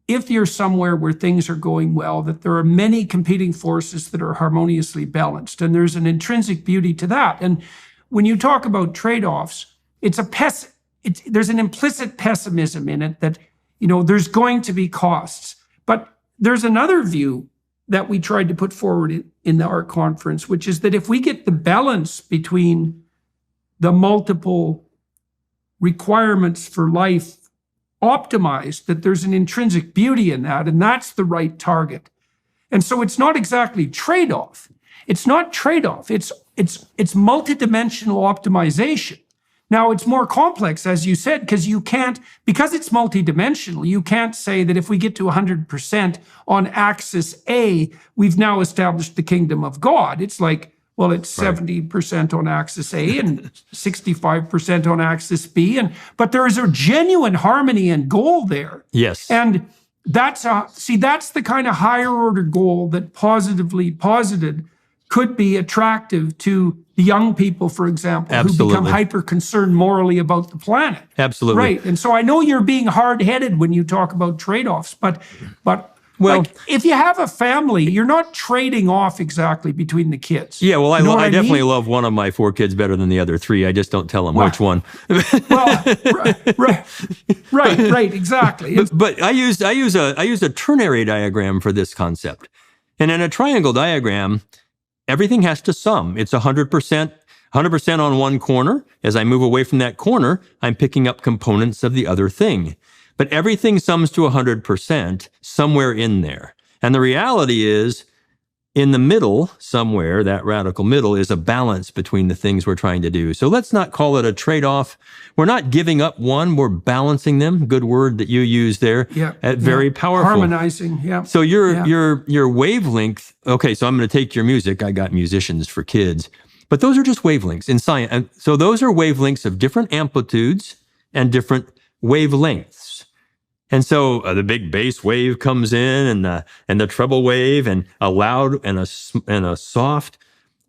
if you're somewhere where things are going well, that there are many competing forces that are harmoniously balanced. And there's an intrinsic beauty to that. And when you talk about trade-offs, there's an implicit pessimism in it that, there's going to be costs. But there's another view that we tried to put forward in the art conference, which is that if we get the balance between the multiple requirements for life optimized, that there's an intrinsic beauty in that, and that's the right target. And so it's not exactly trade-off. It's not trade-off. It's multidimensional optimization. Now, it's more complex, as you said, because it's multidimensional, you can't say that if we get to 100% on axis A, we've now established the kingdom of God. It's like, well, it's 70% on axis A and 65% on axis B. But there is a genuine harmony and goal there. Yes. And that's the kind of higher order goal that positively posited could be attractive to the young people, for example, who become hyper concerned morally about the planet. Absolutely. Right. And so I know you're being hard-headed when you talk about trade-offs, but well, like, if you have a family, you're not trading off exactly between the kids. Yeah, well, I definitely love one of my 4 kids better than the other 3. I just don't tell them which one. Well, right, exactly. But I use a ternary diagram for this concept. And in a triangle diagram, everything has to sum. It's 100% on one corner. As I move away from that corner, I'm picking up components of the other thing. But everything sums to 100% somewhere in there. And the reality is, in the middle, somewhere, that radical middle, is a balance between the things we're trying to do. So let's not call it a trade-off. We're not giving up one, we're balancing them. Good word that you use there. Yeah. Very powerful. Harmonizing, yeah. So your wavelength, okay, so I'm going to take your music. I got musicians for kids. But those are just wavelengths in science. And so those are wavelengths of different amplitudes and different wavelengths. And so the big bass wave comes in, and the treble wave, and a loud and a soft,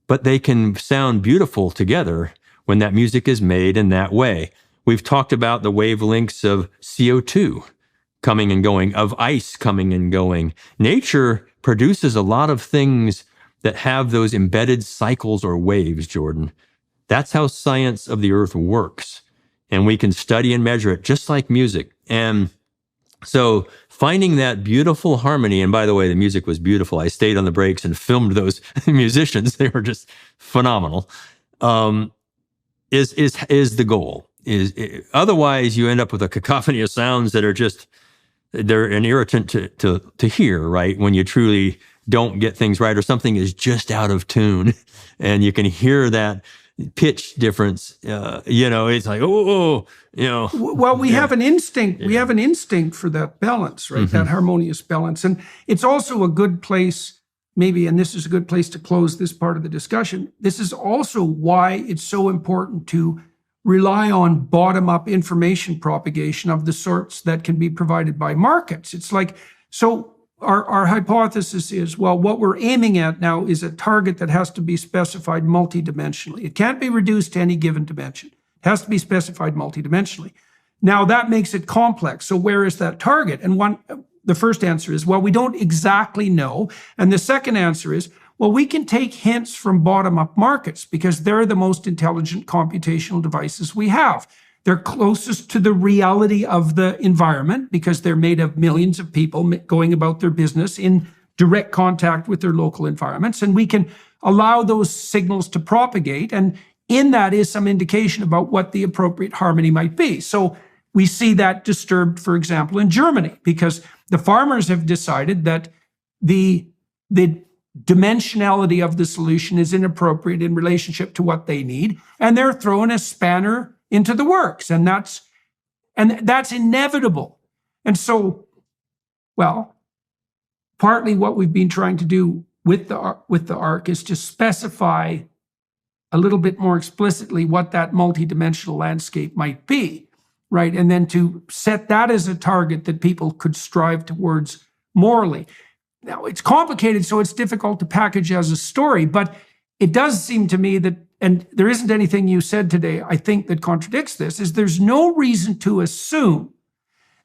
but they can sound beautiful together when that music is made in that way. We've talked about the wavelengths of CO2 coming and going, of ice coming and going. Nature produces a lot of things that have those embedded cycles or waves, Jordan. That's how science of the earth works. And we can study and measure it just like music. And so finding that beautiful harmony, and by the way, the music was beautiful. I stayed on the breaks and filmed those musicians. They were just phenomenal. Is the goal. Otherwise, you end up with a cacophony of sounds that are they're an irritant to hear, right? When you truly don't get things right, or something is just out of tune, and you can hear that pitch difference. It's like, Well, we have an instinct. We have an instinct for that balance, right? Mm-hmm. That harmonious balance. And it's also a good place, maybe, and this is a good place to close this part of the discussion. This is also why it's so important to rely on bottom-up information propagation of the sorts that can be provided by markets. It's like, so our hypothesis is, well, what we're aiming at now is a target that has to be specified multidimensionally. It can't be reduced to any given dimension. It has to be specified multidimensionally. Now, that makes it complex. So where is that target? And the first answer is, well, we don't exactly know. And the second answer is, well, we can take hints from bottom-up markets because they're the most intelligent computational devices we have. They're closest to the reality of the environment because they're made of millions of people going about their business in direct contact with their local environments. And we can allow those signals to propagate. And in that is some indication about what the appropriate harmony might be. So we see that disturbed, for example, in Germany, because the farmers have decided that the dimensionality of the solution is inappropriate in relationship to what they need. And they're throwing a spanner into the works, and that's inevitable. And so, well, partly what we've been trying to do with the ARC is to specify a little bit more explicitly what that multidimensional landscape might be, right? And then to set that as a target that people could strive towards morally. Now, it's complicated, so it's difficult to package as a story, but it does seem to me that, and there isn't anything you said today, I think, that contradicts this, is there's no reason to assume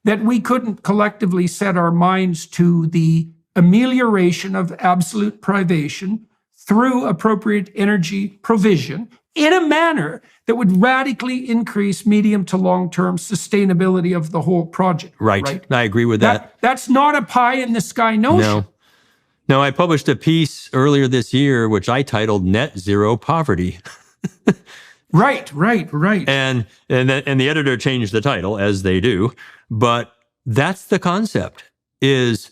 that we couldn't collectively set our minds to the amelioration of absolute privation through appropriate energy provision in a manner that would radically increase medium to long-term sustainability of the whole project. Right. I agree with that. That's not a pie-in-the-sky notion. No, I published a piece earlier this year, which I titled Net Zero Poverty. Right. And the editor changed the title, as they do. But that's the concept, is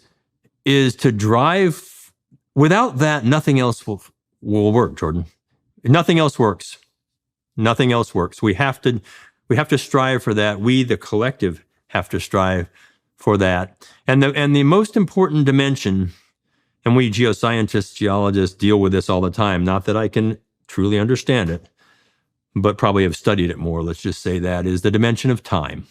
to drive. Without that, nothing else will work, Jordan. Nothing else works. Nothing else works. We have to strive for that. We, the collective, have to strive for that. And the most important dimension, and we geoscientists, geologists deal with this all the time. Not that I can truly understand it, but probably have studied it more, let's just say that, is the dimension of time.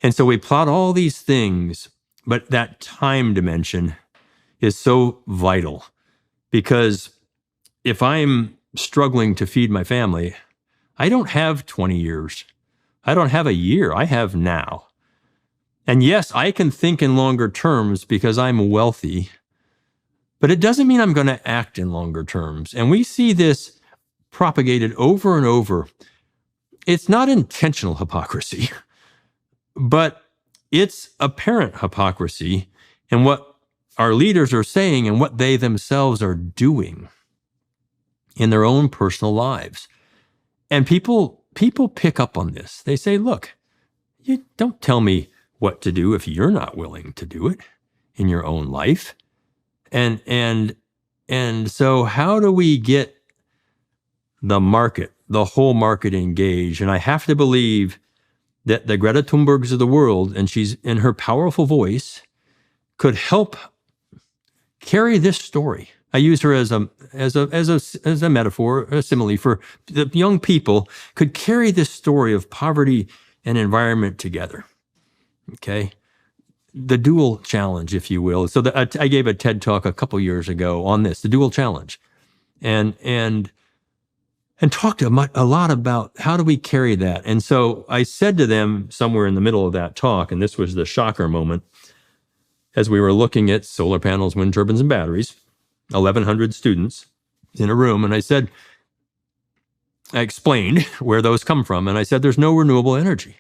And so we plot all these things, but that time dimension is so vital, because if I'm struggling to feed my family, I don't have 20 years. I don't have a year. I have now. And yes, I can think in longer terms because I'm wealthy, but it doesn't mean I'm going to act in longer terms. And we see this propagated over and over. It's not intentional hypocrisy, but it's apparent hypocrisy in what our leaders are saying and what they themselves are doing in their own personal lives. And people pick up on this. They say, look, you don't tell me what to do if you're not willing to do it in your own life. And so how do we get the whole market engaged? And I have to believe that the Greta Thunbergs of the world, and she's in her powerful voice, could help carry this story. I use her as a metaphor, a simile for the young people could carry this story of poverty and environment together. Okay, the dual challenge, if you will. So I gave a TED talk a couple years ago on this, the dual challenge, and talked a lot about how do we carry that. And so I said to them somewhere in the middle of that talk, and this was the shocker moment, as we were looking at solar panels, wind turbines, and batteries, 1,100 students in a room, and I explained where those come from, and I said, there's no renewable energy.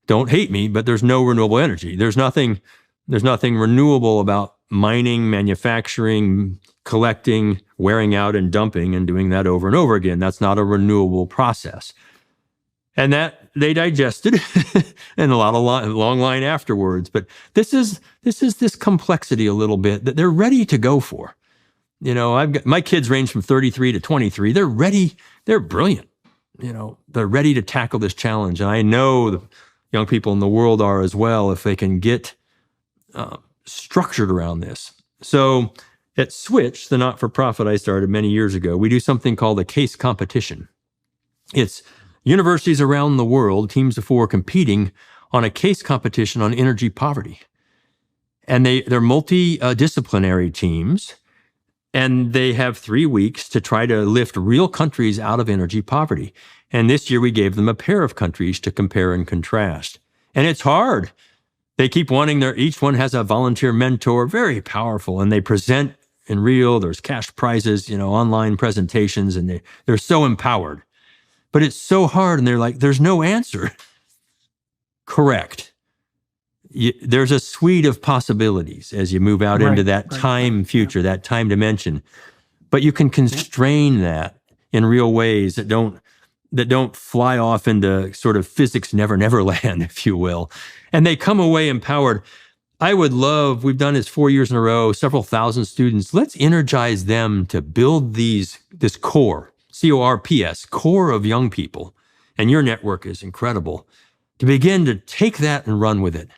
Don't hate me, but there's no renewable energy. There's nothing renewable about mining, manufacturing, collecting, wearing out, and dumping, and doing that over and over again. That's not a renewable process. And that they digested, and a lot of long line afterwards. But this is this complexity a little bit that they're ready to go for. You know, my kids range from 33 to 23. They're ready. They're brilliant. You know, they're ready to tackle this challenge. And I know the young people in the world are as well, if they can get structured around this. So at Switch, the not-for-profit I started many years ago, we do something called a case competition. It's universities around the world, teams of 4 competing on a case competition on energy poverty. And they're multidisciplinary teams, and they have 3 weeks to try to lift real countries out of energy poverty. And this year we gave them a pair of countries to compare and contrast. And it's hard. They keep wanting each one has a volunteer mentor, very powerful, and they present in real, there's cash prizes, online presentations, and they're so empowered. But it's so hard, and they're like, there's no answer. Correct. There's a suite of possibilities as you move out into that time future, that time dimension. But you can constrain that in real ways that don't fly off into sort of physics never land, if you will. And they come away empowered. We've done this 4 years in a row, several thousand students. Let's energize them to build this core, CORPS, core of young people. And your network is incredible. To begin to take that and run with it.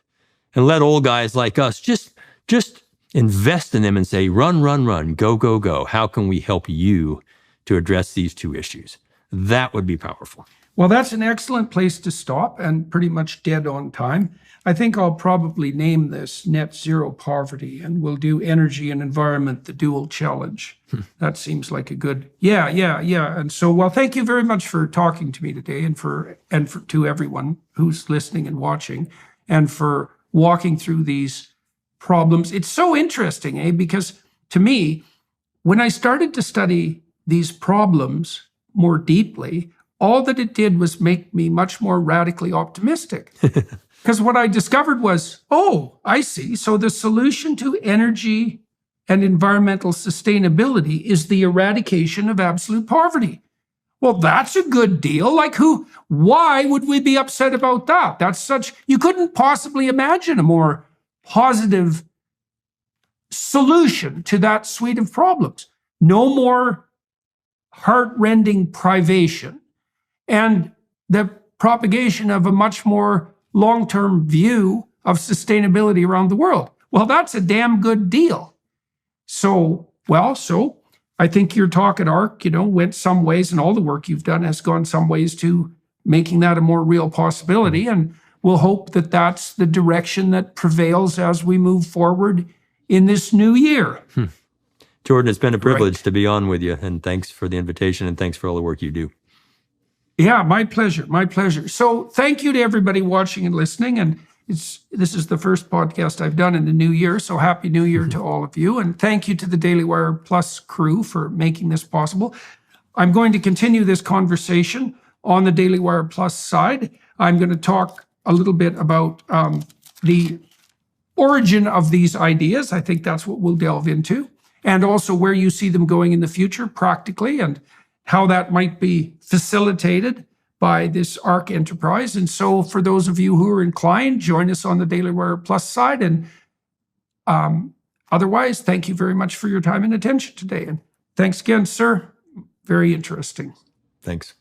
And let old guys like us just invest in them and say, run, go. How can we help you to address these 2 issues? That would be powerful. Well, that's an excellent place to stop, and pretty much dead on time. I think I'll probably name this Net Zero Poverty, and we'll do Energy and Environment, the Dual Challenge. That seems like a good, yeah. And so, well, thank you very much for talking to me today, and to everyone who's listening and watching, and for walking through these problems. It's so interesting, because to me, when I started to study these problems more deeply, all that it did was make me much more radically optimistic. Because what I discovered was, I see. So the solution to energy and environmental sustainability is the eradication of absolute poverty. Well, that's a good deal. Why would we be upset about that? You couldn't possibly imagine a more positive solution to that suite of problems. No more heart-rending privation, and the propagation of a much more long-term view of sustainability around the world. Well, that's a damn good deal. So I think your talk at ARC, went some ways, and all the work you've done has gone some ways to making that a more real possibility. And we'll hope that that's the direction that prevails as we move forward in this new year. Jordan, it's been a privilege to be on with you, and thanks for the invitation, and thanks for all the work you do. Yeah, my pleasure. My pleasure. So thank you to everybody watching and listening. And this is the first podcast I've done in the new year. So happy new year to all of you. And thank you to the Daily Wire Plus crew for making this possible. I'm going to continue this conversation on the Daily Wire Plus side. I'm going to talk a little bit about the origin of these ideas. I think that's what we'll delve into. And also where you see them going in the future practically, and how that might be facilitated by this ARC enterprise. And so for those of you who are inclined, join us on the Daily Wire Plus side. And otherwise, thank you very much for your time and attention today. And thanks again, sir. Very interesting. Thanks.